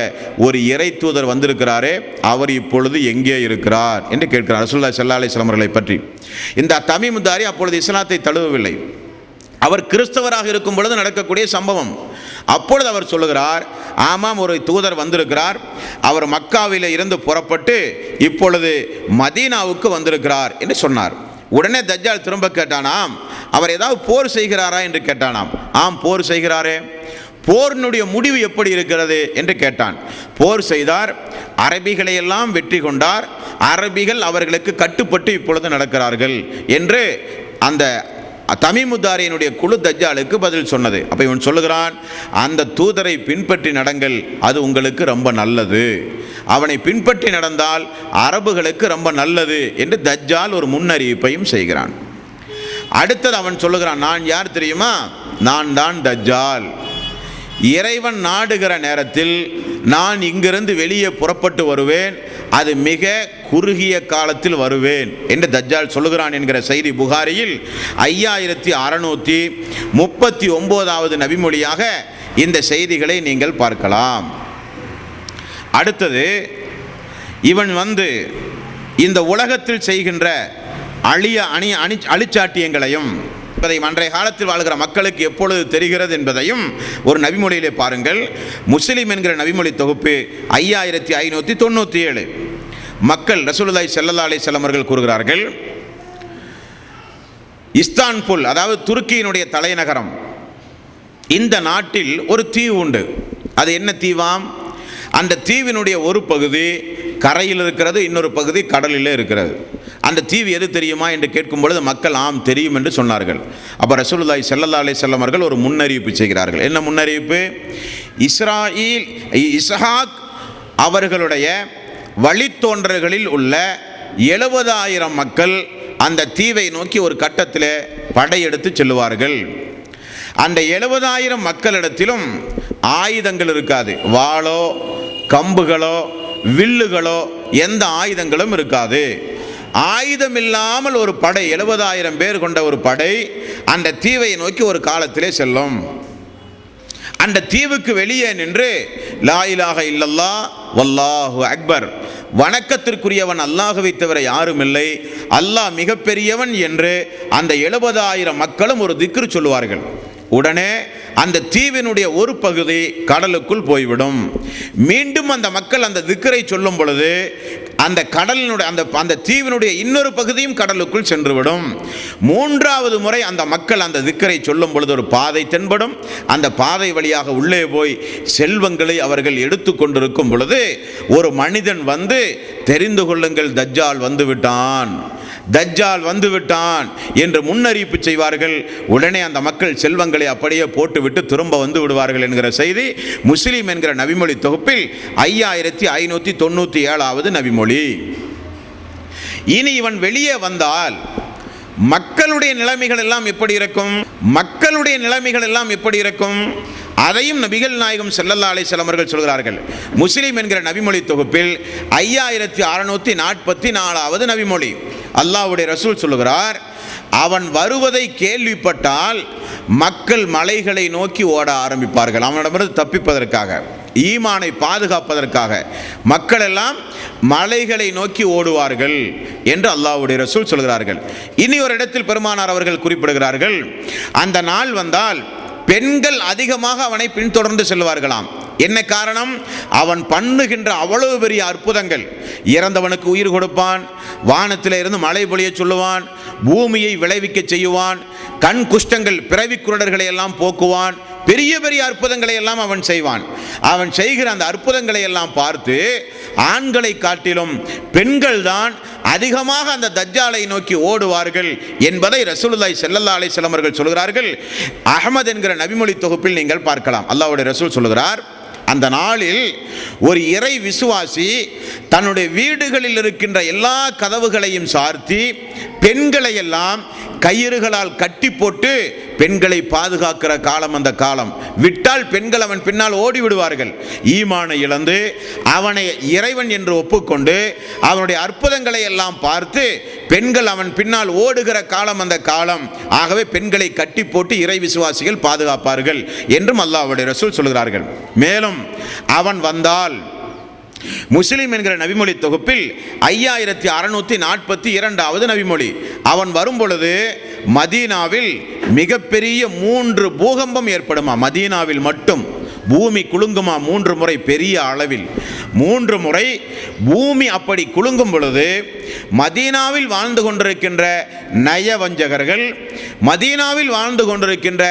ஒரு இறை தூதர் வந்திருக்கிறாரே, அவர் இப்பொழுது எங்கே இருக்கிறார் என்று கேட்கிறார். ரசூலுல்லாஹி ஸல்லல்லாஹு அலைஹி வஸல்லம் அவர்களை பற்றி. இந்த தமீமுத்தாரி அப்பொழுது இஸ்லாத்தை தழுவவில்லை, அவர் கிறிஸ்தவராக இருக்கும் பொழுது நடக்கக்கூடிய சம்பவம். அப்பொழுது அவர் சொல்லுகிறார், ஆமாம் ஒரு தூதர் வந்திருக்கிறார், அவர் மக்காவில் இருந்து புறப்பட்டு இப்பொழுது மதீனாவுக்கு வந்திருக்கிறார் என்று சொன்னார். உடனே தஜ்ஜால் திரும்ப கேட்டானாம், அவர் ஏதாவது போர் செய்கிறாரா என்று கேட்டானாம். ஆம் போர் செய்கிறாரே. போரினுடைய முடிவு எப்படி இருக்கிறது என்று கேட்டான். போர் செய்தார், அரபிகளை எல்லாம் வெற்றி கொண்டார், அரபிகள் அவர்களுக்கு கட்டுப்பட்டு இப்பொழுது நடக்கிறார்கள் என்று அந்த தமீமுத்தாரியினுடைய குழு தஜ்ஜாலுக்கு பதில் சொன்னது. அப்போ இவன் சொல்லுகிறான், அந்த தூதரை பின்பற்றி நடங்கள், அது உங்களுக்கு ரொம்ப நல்லது, அவனை பின்பற்றி நடந்தால் அரபுகளுக்கு ரொம்ப நல்லது என்று தஜ்ஜால் ஒரு முன்னறிவிப்பையும் செய்கிறான். அடுத்தது அவன் சொல்லுகிறான், நான் யார் தெரியுமா? நான் தான் தஜ்ஜால். இறைவன் நாடுகிற நேரத்தில் நான் இங்கிருந்து வெளியே புறப்பட்டு வருவேன், அது மிக குறுகிய காலத்தில் வருவேன் என்று தஜ்ஜால் சொல்லுகிறான் என்கிற செய்தி புகாரியில் 5639வது நபிமொழியாக இந்த செய்திகளை நீங்கள் பார்க்கலாம். அடுத்தது, இவன் இந்த உலகத்தில் செய்கின்ற அழிச்சாட்டியங்களையும் என்பதை அன்றைய காலத்தில் வாழ்கிற மக்களுக்கு எப்பொழுது தெரிகிறது என்பதையும் ஒரு நபிமொழியிலே பாருங்கள். முஸ்லிம் என்கிற நபிமொழி தொகுப்பு 5597. மக்கள் ரசூலுல்லாஹி ஸல்லல்லாஹு அலைஹி வஸல்லம் அவர்கள் கூறுகிறார்கள், இஸ்தான்புல், அதாவது துருக்கியினுடைய தலைநகரம், இந்த நாட்டில் ஒரு தீவு உண்டு. அது என்ன தீவாம்? அந்த தீவினுடைய ஒரு பகுதி கரையில் இருக்கிறது, இன்னொரு பகுதி கடலில் இருக்கிறது. அந்த தீவு எது தெரியுமா என்று கேட்கும் பொழுது மக்கள் ஆம் தெரியும் என்று சொன்னார்கள். அப்போ ரசூலுல்லாஹி ஸல்லல்லாஹு அலைஹி வஸல்லம் அவர்கள் ஒரு முன்னறிவிப்பு செய்கிறார்கள். என்ன முன்னறிவிப்பு? இஸ்ஹாக் அவர்களுடைய வழித்தோன்றல்களில் உள்ள 70,000 மக்கள் அந்த தீவை நோக்கி ஒரு கட்டத்தில் படையெடுத்து செல்லுவார்கள். அந்த 70,000 மக்களிடத்திலும் ஆயுதங்கள் இருக்காது, வாளோ கம்புகளோ வில்லுகளோ எந்த ஆயுதங்களும் இருக்காது. ஆயுதம் இல்லாமல் ஒரு படை, 70,000 பேர் கொண்ட ஒரு படை அந்த தீவை நோக்கி ஒரு காலத்திலே செல்லும். அந்த தீவுக்கு வெளியே நின்று லா இலாஹ இல்லல்லாஹ் வல்லாஹு அக்பர், வணக்கத்திற்குரியவன் அல்லாஹ்வை தவிர யாரும் இல்லை, அல்லாஹ் மிகப்பெரியவன் என்று அந்த 70,000 மக்களும் ஒரு திக்ரு சொல்லுவார்கள். உடனே அந்த தீவினுடைய ஒரு பகுதி கடலுக்குள் போய்விடும். மீண்டும் அந்த மக்கள் அந்த திக்ரை சொல்லும் பொழுது அந்த கடலினுடைய அந்த தீவினுடைய இன்னொரு பகுதியும் கடலுக்குள் சென்றுவிடும். மூன்றாவது முறை அந்த மக்கள் அந்த திக்ரை சொல்லும் பொழுது ஒரு பாதை தென்படும். அந்த பாதை வழியாக உள்ளே போய் செல்வங்களை அவர்கள் எடுத்து கொண்டிருக்கும் பொழுது ஒரு மனிதன் தெரிந்து கொள்ளுங்கள், தஜ்ஜால் வந்துவிட்டான், தஜ்ஜால் வந்துவிட்டான் என்று முன்னறிவிப்பு செய்வார்கள். உடனே அந்த மக்கள் செல்வங்களை அப்படியே போட்டுவிட்டு திரும்ப வந்து விடுவார்கள் என்கிற செய்தி முஸ்லிம் என்கிற நபிமொழி தொகுப்பில் 5597வது நபிமொழி. இனி இவன் வெளியே வந்தால் மக்களுடைய நிலைமைகள் எல்லாம் எப்படி இருக்கும்? மக்களுடைய நிலைமைகள் எல்லாம் எப்படி இருக்கும்? அதையும் நபிகள் நாயகம் ஸல்லல்லாஹு அலைஹி வஸல்லம் அவர்கள் சொல்கிறார்கள். முஸ்லிம் என்கிற நபிமொழி தொகுப்பில் 5644வது நபிமொழி. அல்லாஹ்வுடைய ரசூல் சொல்லுகிறார், அவன் வருவதை கேள்விப்பட்டால் மக்கள் மலைகளை நோக்கி ஓட ஆரம்பிப்பார்கள். அவனிடமிருந்து தப்பிப்பதற்காக, ஈமானை பாதுகாப்பதற்காக மக்கள் எல்லாம் மலைகளை நோக்கி ஓடுவார்கள் என்று அல்லாஹ்வுடைய ரசூல் சொல்கிறார்கள். இனி ஒரு இடத்தில் பெருமானார் அவர்கள் குறிப்பிடுகிறார்கள், அந்த நாள் வந்தால் பெண்கள் அதிகமாக அவனை பின்தொடர்ந்து செல்வார்களாம். என்ன காரணம்? அவன் பண்ணுகின்ற அவ்வளவு பெரிய அற்புதங்கள். இறந்தவனுக்கு உயிர் கொடுப்பான், வானத்தில் இருந்து மழை பொழிய சொல்லுவான், பூமியை விளைவிக்க செய்வான், கண் குஷ்டங்கள் பிறவி குருடர்களை எல்லாம் போக்குவான், பெரிய பெரிய அற்புதங்களை எல்லாம் அவன் செய்வான். அவன் செய்கிற அந்த அற்புதங்களை எல்லாம் பார்த்து ஆண்களை காட்டிலும் பெண்கள் தான் அதிகமாக அந்த தஜ்ஜாலை நோக்கி ஓடுவார்கள் என்பதை ரசூலுல்லாஹி ஸல்லல்லாஹு அலைஹி வஸல்லம் அவர்கள் சொல்கிறார்கள். அஹ்மத் என்கிற நபிமொழி தொகுப்பில் நீங்கள் பார்க்கலாம். அல்லாஹ்வுடைய ரசூல் சொல்கிறார், அந்த நாளில் ஒரு இறை விசுவாசி தன்னுடைய வீடுகளில் இருக்கின்ற எல்லா கதவுகளையும் சார்த்தி பெண்களை எல்லாம் கயிறுகளால் கட்டி போட்டு பெண்களை பாதுகாக்கிற காலம் அந்த காலம். விட்டால் பெண்கள் அவன் பின்னால் ஓடி விடுவார்கள். ஈமானை இழந்து அவனை இறைவன் என்று ஒப்புக்கொண்டு அவனுடைய அற்புதங்களை எல்லாம் பார்த்து பெண்கள் அவன் பின்னால் ஓடுகிற காலம் அந்த காலம். ஆகவே பெண்களை கட்டி போட்டு இறை விசுவாசிகள் பாதுகாப்பார்கள் என்றும் அல்லாஹ்வுடைய ரசூல் சொல்கிறார்கள். மேலும் அவன் வந்தால் முஸ்லிம் என்கிற நபிமொழி தொகுப்பில் 5642வது நபிமொழி. அவன் வரும் பொழுது மதீனாவில் மிகப்பெரிய 3 பூகம்பம் ஏற்படுமா. மதீனாவில் மட்டும் பூமி குலுங்குமா 3 முறை, பெரிய அளவில் 3 முறை பூமி அப்படி குலுங்கும் பொழுது மதீனாவில் வாழ்ந்து கொண்டிருக்கின்ற நயவஞ்சகர்கள், மதீனாவில் வாழ்ந்து கொண்டிருக்கின்ற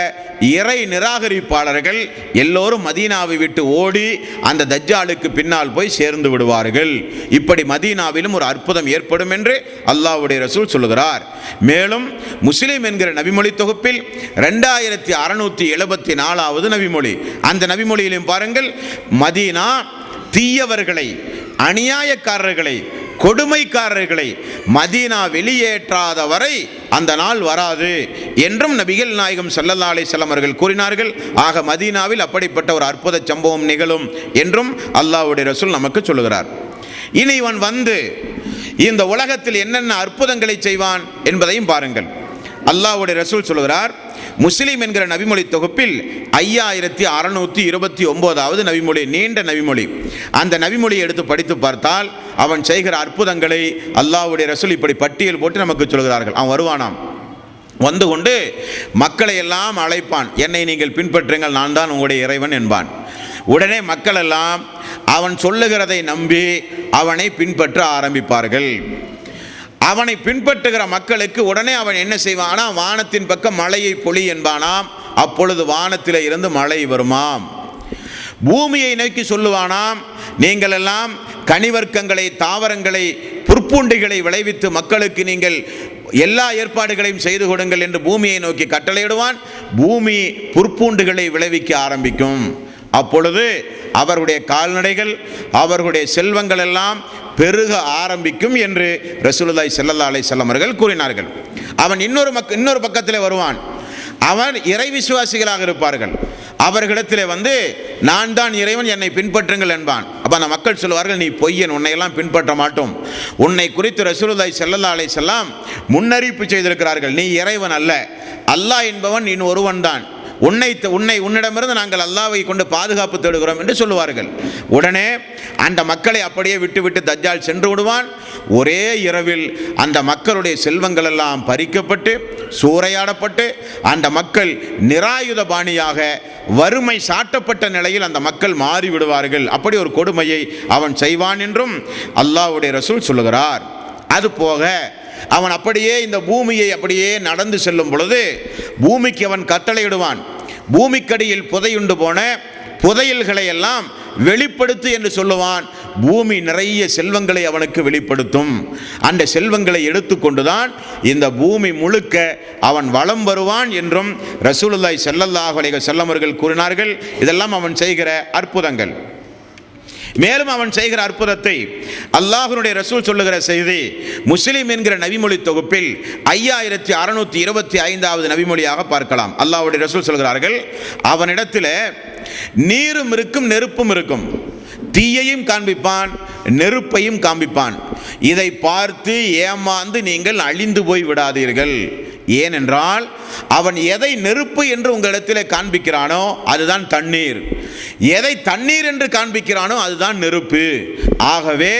இறை நிராகரிப்பாளர்கள் எல்லோரும் மதீனாவை விட்டு ஓடி அந்த தஜ்ஜாலுக்கு பின்னால் போய் சேர்ந்து விடுவார்கள். இப்படி மதீனாவிலும் ஒரு அற்புதம் ஏற்படும் என்று அல்லாஹ்வுடைய ரசூல் சொல்லுகிறார். மேலும் முஸ்லிம் என்கிற நபிமொழி தொகுப்பில் 2674வது நபிமொழி. அந்த நபிமொழியிலும் பாருங்கள், மதீனா தீயவர்களை, அநியாயக்காரர்களை, கொடுமைக்காரர்களை மதீனா வெளியேற்றாத வரை அந்த நாள் வராது என்றும் நபிகள் நாயகம் ஸல்லல்லாஹு அலைஹி வஸல்லம் அவர்கள் கூறினார்கள். ஆக மதீனாவில் அப்படிப்பட்ட ஒரு அற்புத சம்பவம் நிகழும் என்றும் அல்லாஹ்வுடைய ரசூல் நமக்கு சொல்லுகிறார். இனி இவன் வந்து இந்த உலகத்தில் என்னென்ன அற்புதங்களை செய்வான் என்பதையும் பாருங்கள். அல்லாஹ்வுடைய ரசூல் சொல்லுகிறார், முஸ்லிம் என்கிற நபிமொழி தொகுப்பில் 5629வது நபிமொழி, நீண்ட நபிமொழி. அந்த நபிமொழியை எடுத்து படித்து பார்த்தால் அவன் செய்கிற அற்புதங்களை அல்லாஹ்வுடைய ரசூல் இப்படி பட்டியல் போட்டு நமக்கு சொல்கிறார்கள். அவன் வருவானாம், வந்து கொண்டு மக்களை எல்லாம் அழைப்பான், என்னை நீங்கள் பின்பற்றுங்கள், நான் தான் உங்களுடைய இறைவன் என்பான். உடனே மக்கள் எல்லாம் அவன் சொல்லுகிறதை நம்பி அவனை பின்பற்ற ஆரம்பிப்பார்கள். அவனை பின்பற்றுகிற மக்களுக்கு உடனே அவன் என்ன செய்வானா, வானத்தின் பக்கம் மழையை பொழி என்பானாம். அப்பொழுது வானத்திலே இருந்து மழை வருமாம். பூமியை நோக்கி சொல்லுவானாம், நீங்கள் எல்லாம் கனிவர்க்கங்களை, தாவரங்களை, புற்பூண்டிகளை விளைவித்து மக்களுக்கு நீங்கள் எல்லா ஏற்பாடுகளையும் செய்து கொடுங்கள் என்று பூமியை நோக்கி கட்டளையிடுவான். பூமி புற்பூண்டுகளை விளைவிக்க ஆரம்பிக்கும். அப்பொழுது அவருடைய கால்நடைகள், அவர்களுடைய செல்வங்கள் எல்லாம் பெருக ஆரம்பிக்கும் என்று ரசூலுல்லாஹி ஸல்லல்லாஹு அலைஹி வஸல்லம் அவர்கள் கூறினார்கள். அவன் இன்னொரு பக்கத்தில் வருவான். அவன் இறை விசுவாசிகளாக இருப்பார்கள். அவர்களிடத்தில் வந்து நான் தான் இறைவன், என்னை பின்பற்றுங்கள் என்பான். அப்போ அந்த மக்கள் சொல்லுவார்கள், நீ பொய்யன், உன்னையெல்லாம் பின்பற்ற மாட்டோம். உன்னை குறித்து ரசூலுல்லாஹி ஸல்லல்லாஹு அலைஹி வஸல்லம் முன்னறிவிப்பு செய்திருக்கிறார்கள். நீ இறைவன் அல்ல, அல்லாஹ் என்பவன் நீ ஒருவன் தான். உன்னிடமிருந்து நாங்கள் அல்லாஹ்வை கொண்டு பாதுகாப்பு தேடுகிறோம் என்று சொல்லுவார்கள். உடனே அந்த மக்களை அப்படியே விட்டு தஜ்ஜால் சென்று விடுவான். ஒரே இரவில் அந்த மக்களுடைய செல்வங்கள் எல்லாம் பறிக்கப்பட்டு சூறையாடப்பட்டு அந்த மக்கள் நிராயுத பாணியாக வறுமை சாட்டப்பட்ட நிலையில் அந்த மக்கள் மாறிவிடுவார்கள். அப்படி ஒரு கொடுமையை அவன் செய்வான் என்றும் அல்லாஹ்வுடைய ரசூல் சொல்லுகிறார். அதுபோக அவன் அப்படியே இந்த பூமியை அப்படியே நடந்து செல்லும் பொழுது பூமிக்கு அவன் கட்டளையிடுவான், பூமிக்கடியில் புதையுண்டு போன புதையல்களை எல்லாம் வெளிப்படுத்து என்று சொல்லுவான். பூமி நிறைய செல்வங்களை அவனுக்கு வெளிப்படுத்தும். அந்த செல்வங்களை எடுத்துக்கொண்டுதான் இந்த பூமி முழுக்க அவன் வலம் வருவான் என்றும் ரசூலுல்லாஹி ஸல்லல்லாஹு அலைஹி வஸல்லம் அவர்கள் கூறினார்கள். இதெல்லாம் அவன் செய்கிற அற்புதங்கள். மேலும் அவன் செய்கிற அற்புதத்தை அல்லாஹ்வுடைய ரசூல் சொல்லுகிற செய்தி முஸ்லிம் என்கிற நபிமொழி தொகுப்பில் 5625வது நபிமொழியாக பார்க்கலாம். அல்லாஹ்வுடைய ரசூல் சொல்கிறார்கள், அவனிடத்தில் நீரும் இருக்கும், நெருப்பும் இருக்கும். தீயையும் காண்பிப்பான், நெருப்பையும் காண்பிப்பான். இதை பார்த்து ஏமாந்து நீங்கள் அழிந்து போய் விடாதீர்கள். ஏனென்றால் அவன் எதை நெருப்பு என்று உங்களிடத்தில் காண்பிக்கிறானோ அதுதான் தண்ணீர், எதை தண்ணீர் என்று காண்பிக்கிறானோ அதுதான் நெருப்பு. ஆகவே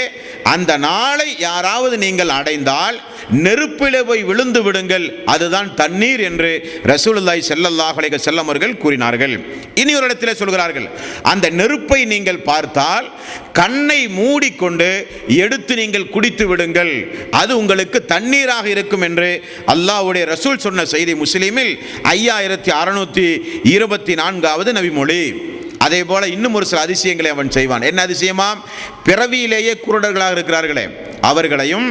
அந்த நாளை யாராவது நீங்கள் அடைந்தால் நெருப்பிலே போய் விழுந்து விடுங்கள், அதுதான் தண்ணீர் என்று ரசூலுல்லாஹி ஸல்லல்லாஹு அலைஹி வஸல்லம் அவர்கள் கூறினார்கள். இனி ஒரு இடத்திலே சொல்கிறார்கள், அந்த நெருப்பை நீங்கள் பார்த்தால் கண்ணை மூடிக்கொண்டு எடுத்து நீங்கள் குடித்து விடுங்கள், அது உங்களுக்கு தண்ணீராக இருக்கும் என்று அல்லாஹ்வுடைய ரசூல் சொன்ன செய்தி முஸ்லிமில் 5624வது நபிமொழி. அதே போல இன்னும் ஒரு சில அதிசயங்களை அவன் செய்வான். என்ன அதிசயமாம்? பிறவியிலேயே குருடர்களாக இருக்கிறார்களே அவர்களையும்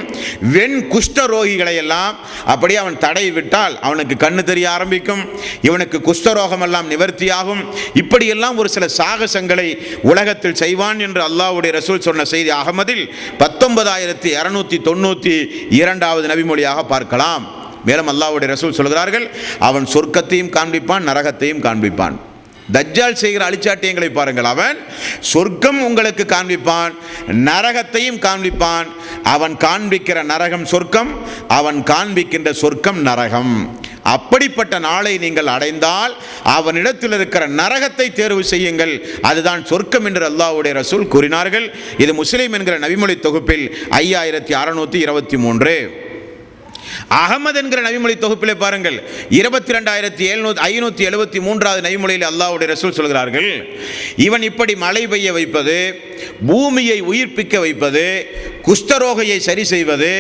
வெண் குஷ்டரோகிகளை எல்லாம் அப்படியே அவன் தடை விட்டால் அவனுக்கு கண்ணு தெரிய ஆரம்பிக்கும், இவனுக்கு குஷ்டரோகம் எல்லாம் நிவர்த்தியாகும். இப்படியெல்லாம் ஒரு சில சாகசங்களை உலகத்தில் செய்வான் என்று அல்லாஹ்வுடைய ரசூல் சொன்ன செய்தி அகமதில் 19292வது நபிமொழியாக பார்க்கலாம். மேலும் அல்லாஹ்வுடைய ரசூல் சொல்கிறார்கள், அவன் சொர்க்கத்தையும் காண்பிப்பான், நரகத்தையும் காண்பிப்பான். தஜ்ஜால் செய்கிற அழிச்சாட்டியங்களை பாருங்கள். அவன் சொர்க்கம் உங்களுக்கு காண்பிப்பான், நரகத்தையும் காண்பிப்பான். அவன் காண்பிக்கிற நரகம் சொர்க்கம், அவன் காண்பிக்கின்ற சொர்க்கம் நரகம். அப்படிப்பட்ட நாளை நீங்கள் அடைந்தால் அவனிடத்தில் இருக்கிற நரகத்தை தேர்வு செய்யுங்கள், அதுதான் சொர்க்கம் என்று அல்லாஹ்வுடைய ரசூல் கூறினார்கள். இது முஸ்லிம் என்கிற நபிமொழி தொகுப்பில் 5623. அகமது என்கிற நபிமொழி தொகுப்பிலே பாருங்கள் 22,573 நபிமொழியில் அல்லாஹ்வுடைய ரசூல் சொல்கிறார்கள், இவன் இப்படி மழை பெய்ய வைப்பது, பூமியை உயிர்ப்பிக்க வைப்பது, குஷ்டரோகையை சரி செய்வது,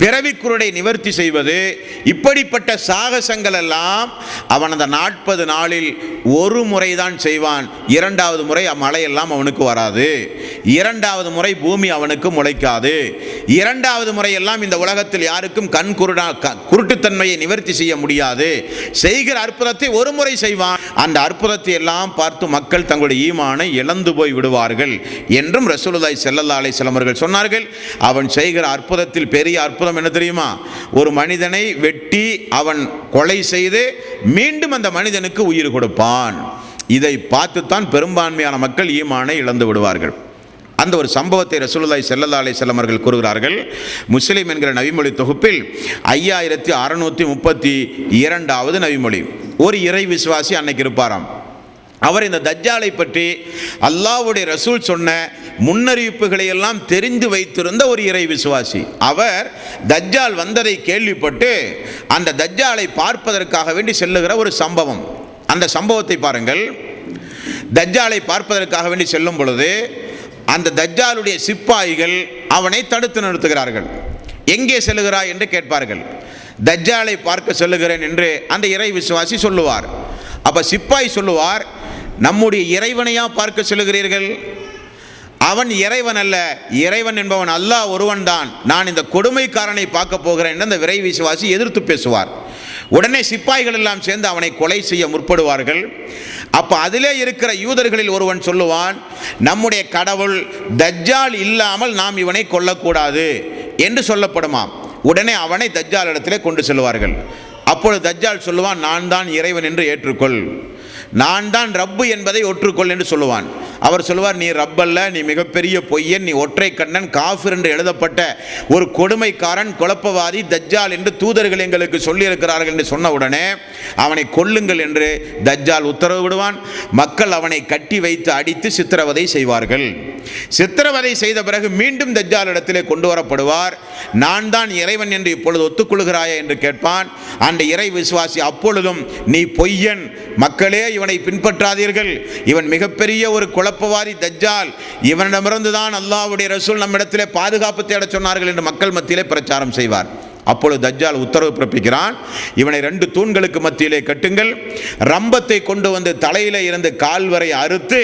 பிறவிக்குருடை நிவர்த்தி செய்வது, இப்படிப்பட்ட சாகசங்கள் எல்லாம் அவன் அந்த 40 நாளில் ஒரு முறைதான் செய்வான். 2வது முறை மழையெல்லாம் அவனுக்கு வராது. 2வது முறை பூமி அவனுக்கு முளைக்காது. 2வது முறையெல்லாம் இந்த உலகத்தில் யாருக்கும் குருட்டுத்தன்மையை நிவர்த்தி செய்ய முடியாது. செய்கிற அற்புதத்தை ஒரு முறை செய்வான். அந்த அற்புதத்தை எல்லாம் பார்த்து மக்கள் தங்களுடைய ஈமானை இழந்து போய் விடுவார்கள் என்றும் ரசூலுல்லாஹி ஸல்லல்லாஹு அலைஹி வஸல்லம் அவர்கள் சொன்னார்கள். அவன் செய்கிற அற்புதத்தில் பெரிய அற்புதம் என்ன தெரியுமா? ஒரு மனிதனை வெட்டி அவன் கொலை செய்து மீண்டும் அந்த மனிதனுக்கு உயிர் கொடுப்பான். இதை பார்த்துத்தான் பெரும்பான்மையான மக்கள் ஈமானை இழந்து விடுவார்கள். அந்த ஒரு சம்பவத்தை ரசூலுல்லாஹி ஸல்லல்லாஹு அலைஹி வஸல்லம் அவர்கள் கூறுகிறார்கள். முஸ்லிம் என்கிற நபிமொழி தொகுப்பில் 5632வது நபிமொழி. ஒரு இறை விசுவாசி அன்னைக்கு இருப்பாராம். அவர் இந்த தஜ்ஜாலை பற்றி அல்லாஹ்வுடைய ரசூல் சொன்ன முன்னறிவிப்புகளை எல்லாம் தெரிந்து வைத்திருந்த ஒரு இறை விசுவாசி. அவர் தஜ்ஜால் வந்ததை கேள்விப்பட்டு அந்த தஜ்ஜாலை பார்ப்பதற்காக வேண்டி செல்லுகிற ஒரு சம்பவம். அந்த சம்பவத்தை பாருங்கள். தஜ்ஜாலை பார்ப்பதற்காக வேண்டி செல்லும் பொழுது அந்த தஜ்ஜாலுடைய சிப்பாய்கள் அவனை தடுத்து நிறுத்துகிறார்கள். எங்கே செல்லுகிறாய் என்று கேட்பார்கள். தஜ்ஜாலை பார்க்க செல்லுகிறேன் என்று அந்த இறை விசுவாசி சொல்லுவார். அப்ப சிப்பாய் சொல்லுவார், நம்முடைய இறைவனையா பார்க்க செல்லுகிறீர்கள்? அவன் இறைவன் அல்ல, இறைவன் என்பவன் அல்லாஹ் ஒருவன் தான். நான் இந்த கொடுமைக்காரனை பார்க்க போகிறேன் என்று அந்த இறை விசுவாசி எதிர்த்து பேசுவார். உடனே சிப்பாய்கள் எல்லாம் சேர்ந்து அவனை கொலை செய்ய முற்படுவார்கள். அப்போ அதிலே இருக்கிற யூதர்களில் ஒருவன் சொல்லுவான், நம்முடைய கடவுள் தஜ்ஜால் இல்லாமல் நாம் இவனை கொல்லக்கூடாது என்று சொல்லப்படுமாம். உடனே அவனை தஜ்ஜால் இடத்திலே கொண்டு செல்வார்கள். அப்பொழுது தஜ்ஜால் சொல்லுவான், நான் தான் இறைவன் என்று ஏற்றுக்கொள், நான் தான் ரப்பு என்பதை ஒற்றுக்கொள் என்று சொல்லுவான். அவர் சொல்லுவார், நீ ரப்பல்ல, நீ மிகப்பெரிய பொய்யன், நீ ஒற்றை கண்ணன், காஃபிர் என்று எழுதப்பட்ட ஒரு கொடுமைக்காரன், குழப்பவாதி, தஜ்ஜால் என்று தூதர்கள் எங்களுக்கு சொல்லியிருக்கிறார்கள் என்று சொன்ன உடனே அவனை கொல்லுங்கள் என்று தஜ்ஜால் உத்தரவு விடுவான். மக்கள் அவனை கட்டி வைத்து அடித்து சித்திரவதை செய்வார்கள். சித்திரவதை செய்த பிறகு மீண்டும் தஜ்ஜால் இடத்திலே கொண்டு வரப்படுவார். நான் தான் இறைவன் என்று இப்பொழுது ஒத்துக்கொள்கிறாயா என்று கேட்பான். அந்த இறை விசுவாசி அப்பொழுதும், நீ பொய்யன், மக்களே இவனை பின்பற்றாதீர்கள், இவன் மிகப்பெரிய ஒரு குழப்பவாதி தஜ்ஜால், இவனிடமிருந்து தான் அல்லாஹ்வுடைய ரசூல் நம்மிடத்திலே பாதுகாப்பு தேட சொன்னார்கள் என்று மக்கள் மத்தியிலே பிரச்சாரம் செய்வார். அப்பொழுது தஜ்ஜால் உத்தரவு பிறப்பிக்கிறான், இவனை 2 தூண்களுக்கு மத்தியிலே கட்டுங்கள், ரம்பத்தை கொண்டு வந்து தலையிலே இருந்து கால் வரை அறுத்து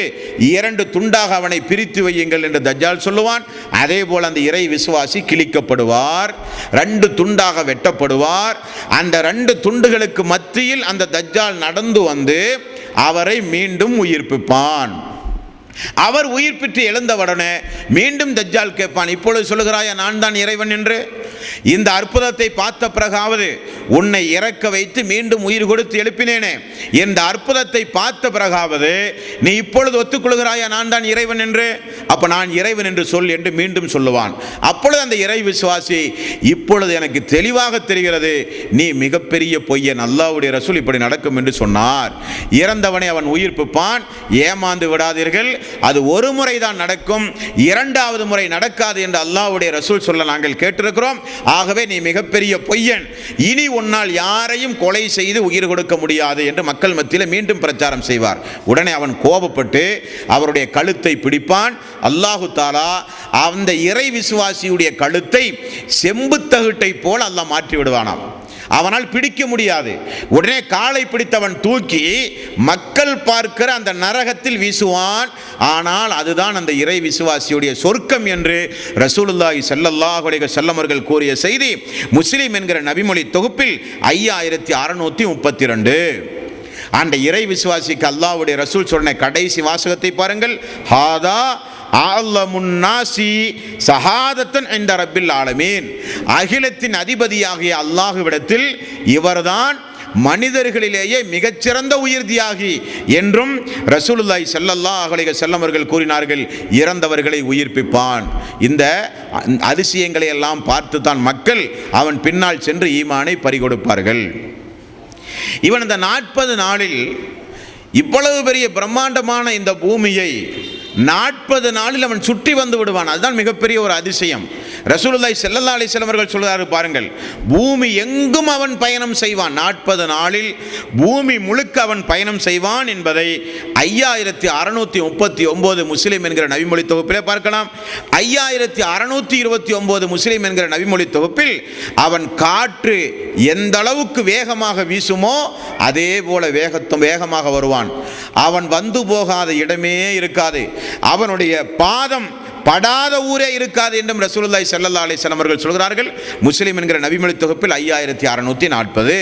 2 துண்டாக அவனை பிரித்து வையுங்கள் என்று தஜ்ஜால் சொல்லுவான். அதே போல் அந்த இறை விசுவாசி கிழிக்கப்படுவார், 2 துண்டாக வெட்டப்படுவார். அந்த 2 துண்டுகளுக்கு மத்தியில் அந்த தஜ்ஜால் நடந்து வந்து அவரை மீண்டும் உயிர்ப்பிப்பான். அவர் உயிர் பெற்று எழுந்தவுடனே மீண்டும் தஜ்ஜால் கேட்பான், இப்பொழுது சொல்லுகிறாயா நான் தான் இறைவன் என்று? இந்த அற்புதத்தை பார்த்த பிறகாவது உன்னை இறக்க வைத்து மீண்டும் உயிர் கொடுத்து எழுப்பினேனே, இந்த அற்புதத்தை பார்த்த பிறகாவது நீ இப்பொழுது ஒத்துக்கொள்கிறாயா நான் தான் இறைவன் என்று? அப்ப நான் இறைவன் என்று சொல் என்று மீண்டும் சொல்லுவான். அப்பொழுது அந்த இறை விசுவாசி, இப்பொழுது எனக்கு தெளிவாக தெரிகிறது, நீ மிகப்பெரிய பொய்யன், அல்லாஹ்வுடைய ரசூல் இப்படி நடக்கும் என்று சொன்னார். இறந்தவனை அவன் உயிர்ப்பிப்பான், ஏமாந்து விடாதீர்கள், அது ஒரு முறை தான் நடக்கும், 2வது முறை நடக்காது என்று அல்லாஹ்வுடைய ரசூல் சொல்ல நாங்கள் கேட்டிருக்கிறோம். ஆகவே நீ மிகப்பெரிய பொய்யன், இனி உன்னால் யாரையும் கொலை செய்து உயிர் கொடுக்க முடியாது என்று மக்கள் மத்தியில் மீண்டும் பிரச்சாரம் செய்வார். உடனே அவன் கோபப்பட்டு அவருடைய கழுத்தை பிடிப்பான். அல்லாஹு தாலா அந்த இறை விசுவாசியுடைய கழுத்தை செம்பு தகட்டை போல் அல்லாஹ் மாற்றி விடுவானாம். அவனால் பிடிக்க முடியாது. உடனே காலை பிடித்தவன் தூக்கி மக்கள் பார்க்கிற அந்த நரகத்தில் வீசுவான். ஆனால் அதுதான் அந்த இறை விசுவாசியுடைய சொர்க்கம் என்று ரசூலுல்லாஹி ஸல்லல்லாஹு அலைஹி வஸல்லம் அவர்கள் கூறிய செய்தி முஸ்லிம் என்கிற நபிமொழி தொகுப்பில் 5632. அந்த இறை விசுவாசிக்கு அல்லாஹ்வுடைய ரசூல் சொன்ன கடைசி வாசகத்தை பாருங்கள், ஹாதா ஆலமுன்னாசி ஷஹாதத்தன் இன்த ரப்பில் ஆலமீன். அகிலத்தின் அதிபதியாகிய அல்லாஹ்விடத்தில் இவர்தான் மனிதர்களிலேயே மிகச்சிறந்த உயிர் தியாகி என்றும் ரசூலுல்லாஹி ஸல்லல்லாஹு அலைஹி வஸல்லம் அவர்கள் கூறினார்கள். இறந்தவர்களை உயிர்ப்பிப்பான். இந்த அதிசயங்களை எல்லாம் பார்த்து தான் மக்கள் அவன் பின்னால் சென்று ஈமானை பறிகொடுப்பார்கள். இவன் இந்த 40 நாளில் இவ்வளவு பெரிய பிரம்மாண்டமான இந்த பூமியை 40 நாளில் அவன் சுற்றி வந்து விடுவான். அதுதான் மிகப்பெரிய ஒரு அதிசயம். ரசூலுல்லாஹி ஸல்லல்லாஹு அலைஹி வஸல்லம் அவர்கள் சொல்கிறார்கள் பாருங்கள், பூமி எங்கும் அவன் பயணம் செய்வான், 40 நாளில் பூமி முழுக்க அவன் பயணம் செய்வான் என்பதை 5639 முஸ்லிம் என்கிற நபிமொழி தொகுப்பிலே பார்க்கலாம். 5629 முஸ்லிம் என்கிற நபிமொழி தொகுப்பில் அவன் காற்று எந்த அளவுக்கு வேகமாக வீசுமோ அதே போல வேகமாக வருவான். அவன் வந்து போகாத இடமே இருக்காது, அவனுடைய பாதம் படாத ஊரே இருக்காது என்றும் ரசூலுல்லாஹி ஸல்லல்லாஹு அலைஹி வஸல்லம் அவர்கள் சொல்கிறார்கள். முஸ்லிம் என்கிற நபிமொழி தொகுப்பில் 5640.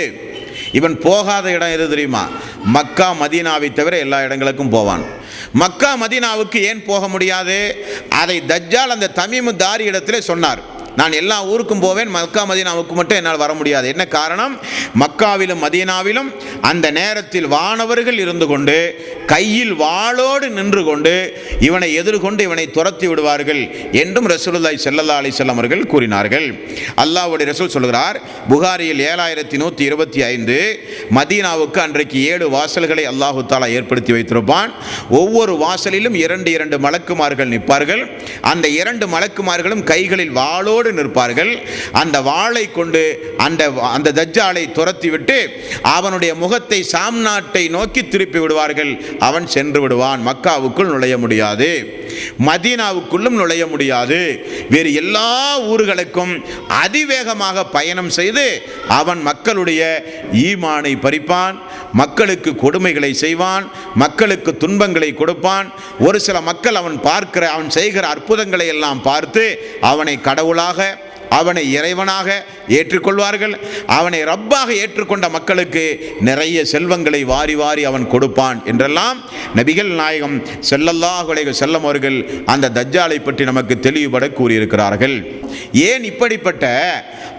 இவன் போகாத இடம் எது தெரியுமா? மக்கா மதீனாவை தவிர எல்லா இடங்களுக்கும் போவான். மக்கா மதீனாவுக்கு ஏன் போக முடியாது? அதை தஜ்ஜால் அந்த தமீமு தாரி இடத்திலே சொன்னார். நான் எல்லா ஊருக்கும் போவேன், மக்கா மதீனாவுக்கு மட்டும் என்னால் வர முடியாது. என்ன காரணம்? மக்காவிலும் மதீனாவிலும் அந்த நேரத்தில் வானவர்கள் இருந்து கொண்டு கையில் வாளோடு நின்று கொண்டு இவனை எதிர்கொண்டு இவனை துரத்தி விடுவார்கள் என்றும் ரசூலுல்லாஹி ஸல்லல்லாஹு அலைஹி வஸல்லம் அவர்கள் கூறினார்கள். அல்லாஹ்வுடைய ரசூல் சொல்கிறார், புகாரியில் 7125, மதீனாவுக்கு அன்றைக்கு 7 வாசல்களை அல்லாஹு தஆலா ஏற்படுத்தி வைத்திருப்பான். ஒவ்வொரு வாசலிலும் 2 மலக்குமார்கள் நிற்பார்கள். அந்த 2 மலக்குமார்களும் கைகளில் வாளோடு நிற்பார்கள். அந்த வாளை கொண்டு அந்த தஜ்ஜாலை துரத்திவிட்டு அவனுடைய முகத்தை சாம் நாட்டை நோக்கி திருப்பி விடுவார்கள். அவன் சென்று விடுவான். மக்காவுக்குள் நுழைய முடியாது, மதீனாவுக்குள்ளும் நுழைய முடியாது. வேறு எல்லா ஊர்களுக்கும் அதிவேகமாக பயணம் செய்து அவன் மக்களுடைய ஈமானை பறிப்பான், மக்களுக்கு கொடுமைகளை செய்வான், மக்களுக்கு துன்பங்களை கொடுப்பான். ஒரு சில மக்கள் அவன் செய்கிற அற்புதங்களை எல்லாம் பார்த்து அவனை கடவுளாக, அவனை இறைவனாக ஏற்றுக்கொள்வார்கள். அவனை ரப்பாக ஏற்றுக்கொண்ட மக்களுக்கு நிறைய செல்வங்களை வாரி வாரி அவன் கொடுப்பான் என்றெல்லாம் நபிகள் நாயகம் ஸல்லல்லாஹு அலைஹி வஸல்லம் அவர்கள் அந்த தஜ்ஜாலை பற்றி நமக்கு தெளிவுபட கூறியிருக்கிறார்கள். ஏன் இப்படிப்பட்ட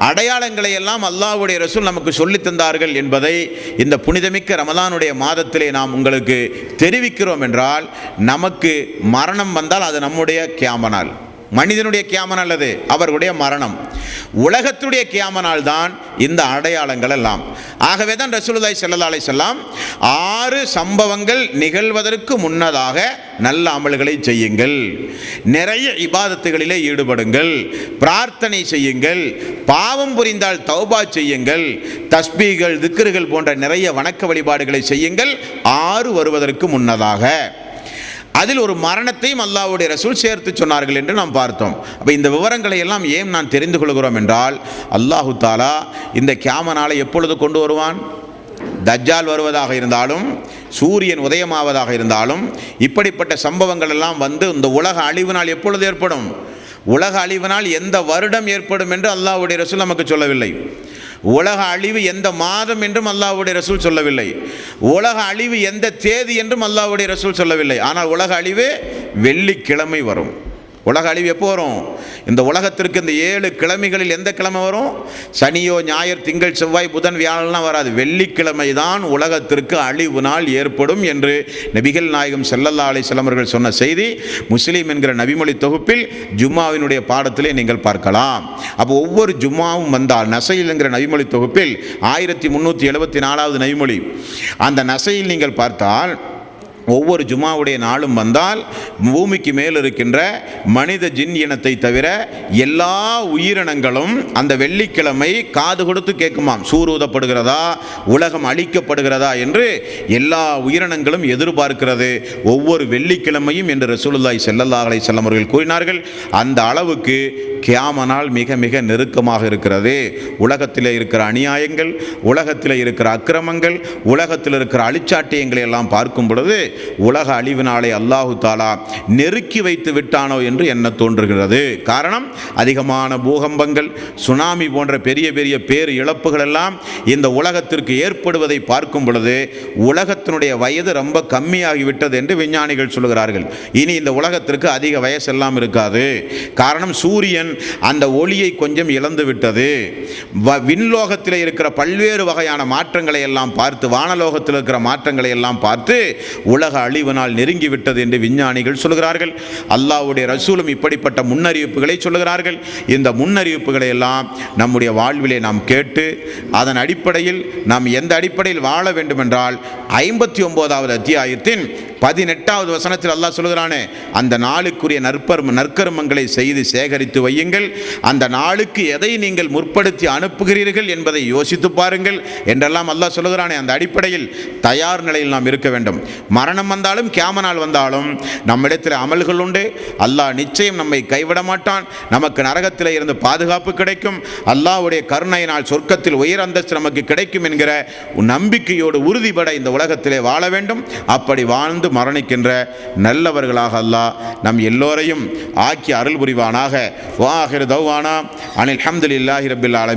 அடையாளங்களை எல்லாம் அல்லாஹ்வுடைய ரசூல் நமக்கு சொல்லித் தந்தார்கள் என்பதை இந்த புனிதமிக்க ரமலானுடைய மாதத்திலே நாம் உங்களுக்கு தெரிவிக்கிறோம் என்றால், நமக்கு மரணம் வந்தால் அது நம்முடைய கியாமனால், மனிதனுடைய கியாமனால் அல்லது அவர்களுடைய மரணம், உலகத்துடைய கியாமனால் தான் இந்த அடையாளங்கள் எல்லாம். ஆகவே தான் ரசூலுல்லாஹி ஸல்லல்லாஹு அலைஹி வஸல்லம் 6 சம்பவங்கள் நிகழ்வதற்கு முன்னதாக நல்ல அமல்களை செய்யுங்கள், நிறைய இபாதத்துகளிலே ஈடுபடுங்கள், பிரார்த்தனை செய்யுங்கள், பாவம் புரிந்தால் தௌபா செய்யுங்கள், தஸ்பீகள் திக்ருகள் போன்ற நிறைய வணக்க வழிபாடுகளை செய்யுங்கள் 6 வருவதற்கு முன்னதாக. அதில் ஒரு மரணத்தையும் அல்லாஹ்வுடைய ரசூல் சேர்த்து சொன்னார்கள் என்று நாம் பார்த்தோம். அப்போ இந்த விவரங்களை எல்லாம் ஏன் நான் தெரிந்து கொள்கிறோம் என்றால், அல்லாஹு தாலா இந்த கியாமனாலை எப்பொழுது கொண்டு வருவான்? தஜ்ஜால் வருவதாக இருந்தாலும், சூரியன் உதயமாவதாக இருந்தாலும், இப்படிப்பட்ட சம்பவங்கள் எல்லாம் வந்து இந்த உலக அழிவு நாள் எப்பொழுது ஏற்படும்? உலக அழிவு நாள் எந்த வருடம் ஏற்படும் என்று அல்லாஹ்வுடைய ரசூல் நமக்கு சொல்லவில்லை. உலக அழிவு எந்த மாதம் என்றும் அல்லாஹ்வுடைய ரசூல் சொல்லவில்லை. உலக அழிவு எந்த தேதி என்றும் அல்லாஹ்வுடைய ரசூல் சொல்லவில்லை. ஆனால் உலக அழிவு வெள்ளிக்கிழமை வரும். உலக அழிவு எப்போ வரும்? இந்த உலகத்திற்கு இந்த 7 கிழமைகளில் எந்த கிழமை வரும்? சனியோ ஞாயிறு திங்கள் செவ்வாய் புதன் வியாழன்லாம் வராது. வெள்ளிக்கிழமை தான் உலகத்திற்கு அழிவு நாள் ஏற்படும் என்று நபிகள் நாயகம் ஸல்லல்லாஹு அலைஹி வஸல்லம் அவர்கள் சொன்ன செய்தி முஸ்லிம் என்கிற நபிமொழி தொகுப்பில் ஜும்மாவினுடைய பாடத்திலே நீங்கள் பார்க்கலாம். அப்போ ஒவ்வொரு ஜும்மாவும் வந்தால், நசையில் என்கிற நபிமொழி தொகுப்பில் 1374வது நபிமொழி, அந்த நசையில் நீங்கள் பார்த்தால் ஒவ்வொரு ஜும்மாவுடைய நாளும் வந்தால் பூமிக்கு மேல் இருக்கின்ற மனித ஜின் இனத்தை தவிர எல்லா உயிரினங்களும் அந்த வெள்ளிக்கிழமை காது கொடுத்து கேட்குமாம். சூரூதப்படுகிறதா, உலகம் அழிக்கப்படுகிறதா என்று எல்லா உயிரினங்களும் எதிர்பார்க்கிறது ஒவ்வொரு வெள்ளிக்கிழமையும் என்று ரசூலுல்லாஹி ஸல்லல்லாஹு அலைஹி வஸல்லம் அவர்கள் கூறினார்கள். அந்த அளவுக்கு கியாமனால் மிக மிக நெருக்கமாக இருக்கிறது. உலகத்தில் இருக்கிற அநியாயங்கள், உலகத்தில் இருக்கிற அக்கிரமங்கள், உலகத்தில் இருக்கிற அழிச்சாட்டியங்களை எல்லாம் பார்க்கும் பொழுது உலக அழிவு நாளை அல்லாஹு தாலா நெருக்கி வைத்து விட்டானோ என்று எண்ண தோன்றுகிறது. காரணம், அதிகமான பூகம்பங்கள், சுனாமி போன்ற பெரிய பெரிய பேர் இழப்புகள் எல்லாம் இந்த உலகத்திற்கு ஏற்படுவதை பார்க்கும் பொழுது உலகத்தினுடைய வயது ரொம்ப கம்மியாகிவிட்டது என்று விஞ்ஞானிகள் சொல்கிறார்கள். இனி இந்த உலகத்திற்கு அதிக வயசெல்லாம் இருக்காது. காரணம், சூரியன் அந்த ஒளியை கொஞ்சம் இழந்து விட்டது. விண்லோகத்தில் இருக்கிற பல்வேறு வகையான மாற்றங்களை எல்லாம் பார்த்து, வானலோகத்தில் இருக்கிற மாற்றங்களை எல்லாம் பார்த்து உலக அழிவு நாள் நெருங்கிவிட்டது என்று விஞ்ஞானிகள் சொல்கிறார்கள். அல்லாஹ்வுடைய ரசூலும் இப்படிப்பட்ட முன்னறிவிப்புகளை சொல்கிறார்கள். இந்த முன்னறிவிப்புகளை எல்லாம் நம்முடைய வாழ்விலே நாம் கேட்டு அதன் அடிப்படையில் நாம் எந்த அடிப்படையில் வாழ வேண்டும் என்றால் 59வது அத்தியாயத்தின் 18வது வசனத்தில் அல்லாஹ் சொல்கிறானே, அந்த நாளுக்குரிய நற்கர்மங்களை செய்து சேகரித்து வையுங்கள், அந்த நாளுக்கு எதை நீங்கள் முற்படுத்தி அனுப்புகிறீர்கள் என்பதை யோசித்து பாருங்கள் என்றெல்லாம் அல்லாஹ் சொல்கிறானே. அந்த அடிப்படையில் தயார் நிலையில் நாம் இருக்க வேண்டும். மரணம் வந்தாலும் கியாமத் நாள் வந்தாலும் நம்மிடத்தில் அமல்கள் உண்டு. அல்லாஹ் நிச்சயம் நம்மை கைவிட மாட்டான். நமக்கு நரகத்தில் இருந்து பாதுகாப்பு கிடைக்கும். அல்லாஹ்வுடைய கருணையினால் சொர்க்கத்தில் உயர் அந்தஸ்து நமக்கு கிடைக்கும் என்கிற நம்பிக்கையோடு உறுதிபட இந்த உலகத்திலே வாழ வேண்டும். அப்படி வாழ்ந்து மரணிக்கின்ற நல்லவர்களாக அல்லாஹ் நம் எல்லோரையும் ஆக்கி அருள் புரிவானாக. வாஹிரு தௌவானா அனில் ஹம்துலில்லாஹி ரப்பில் ஆலமீன்.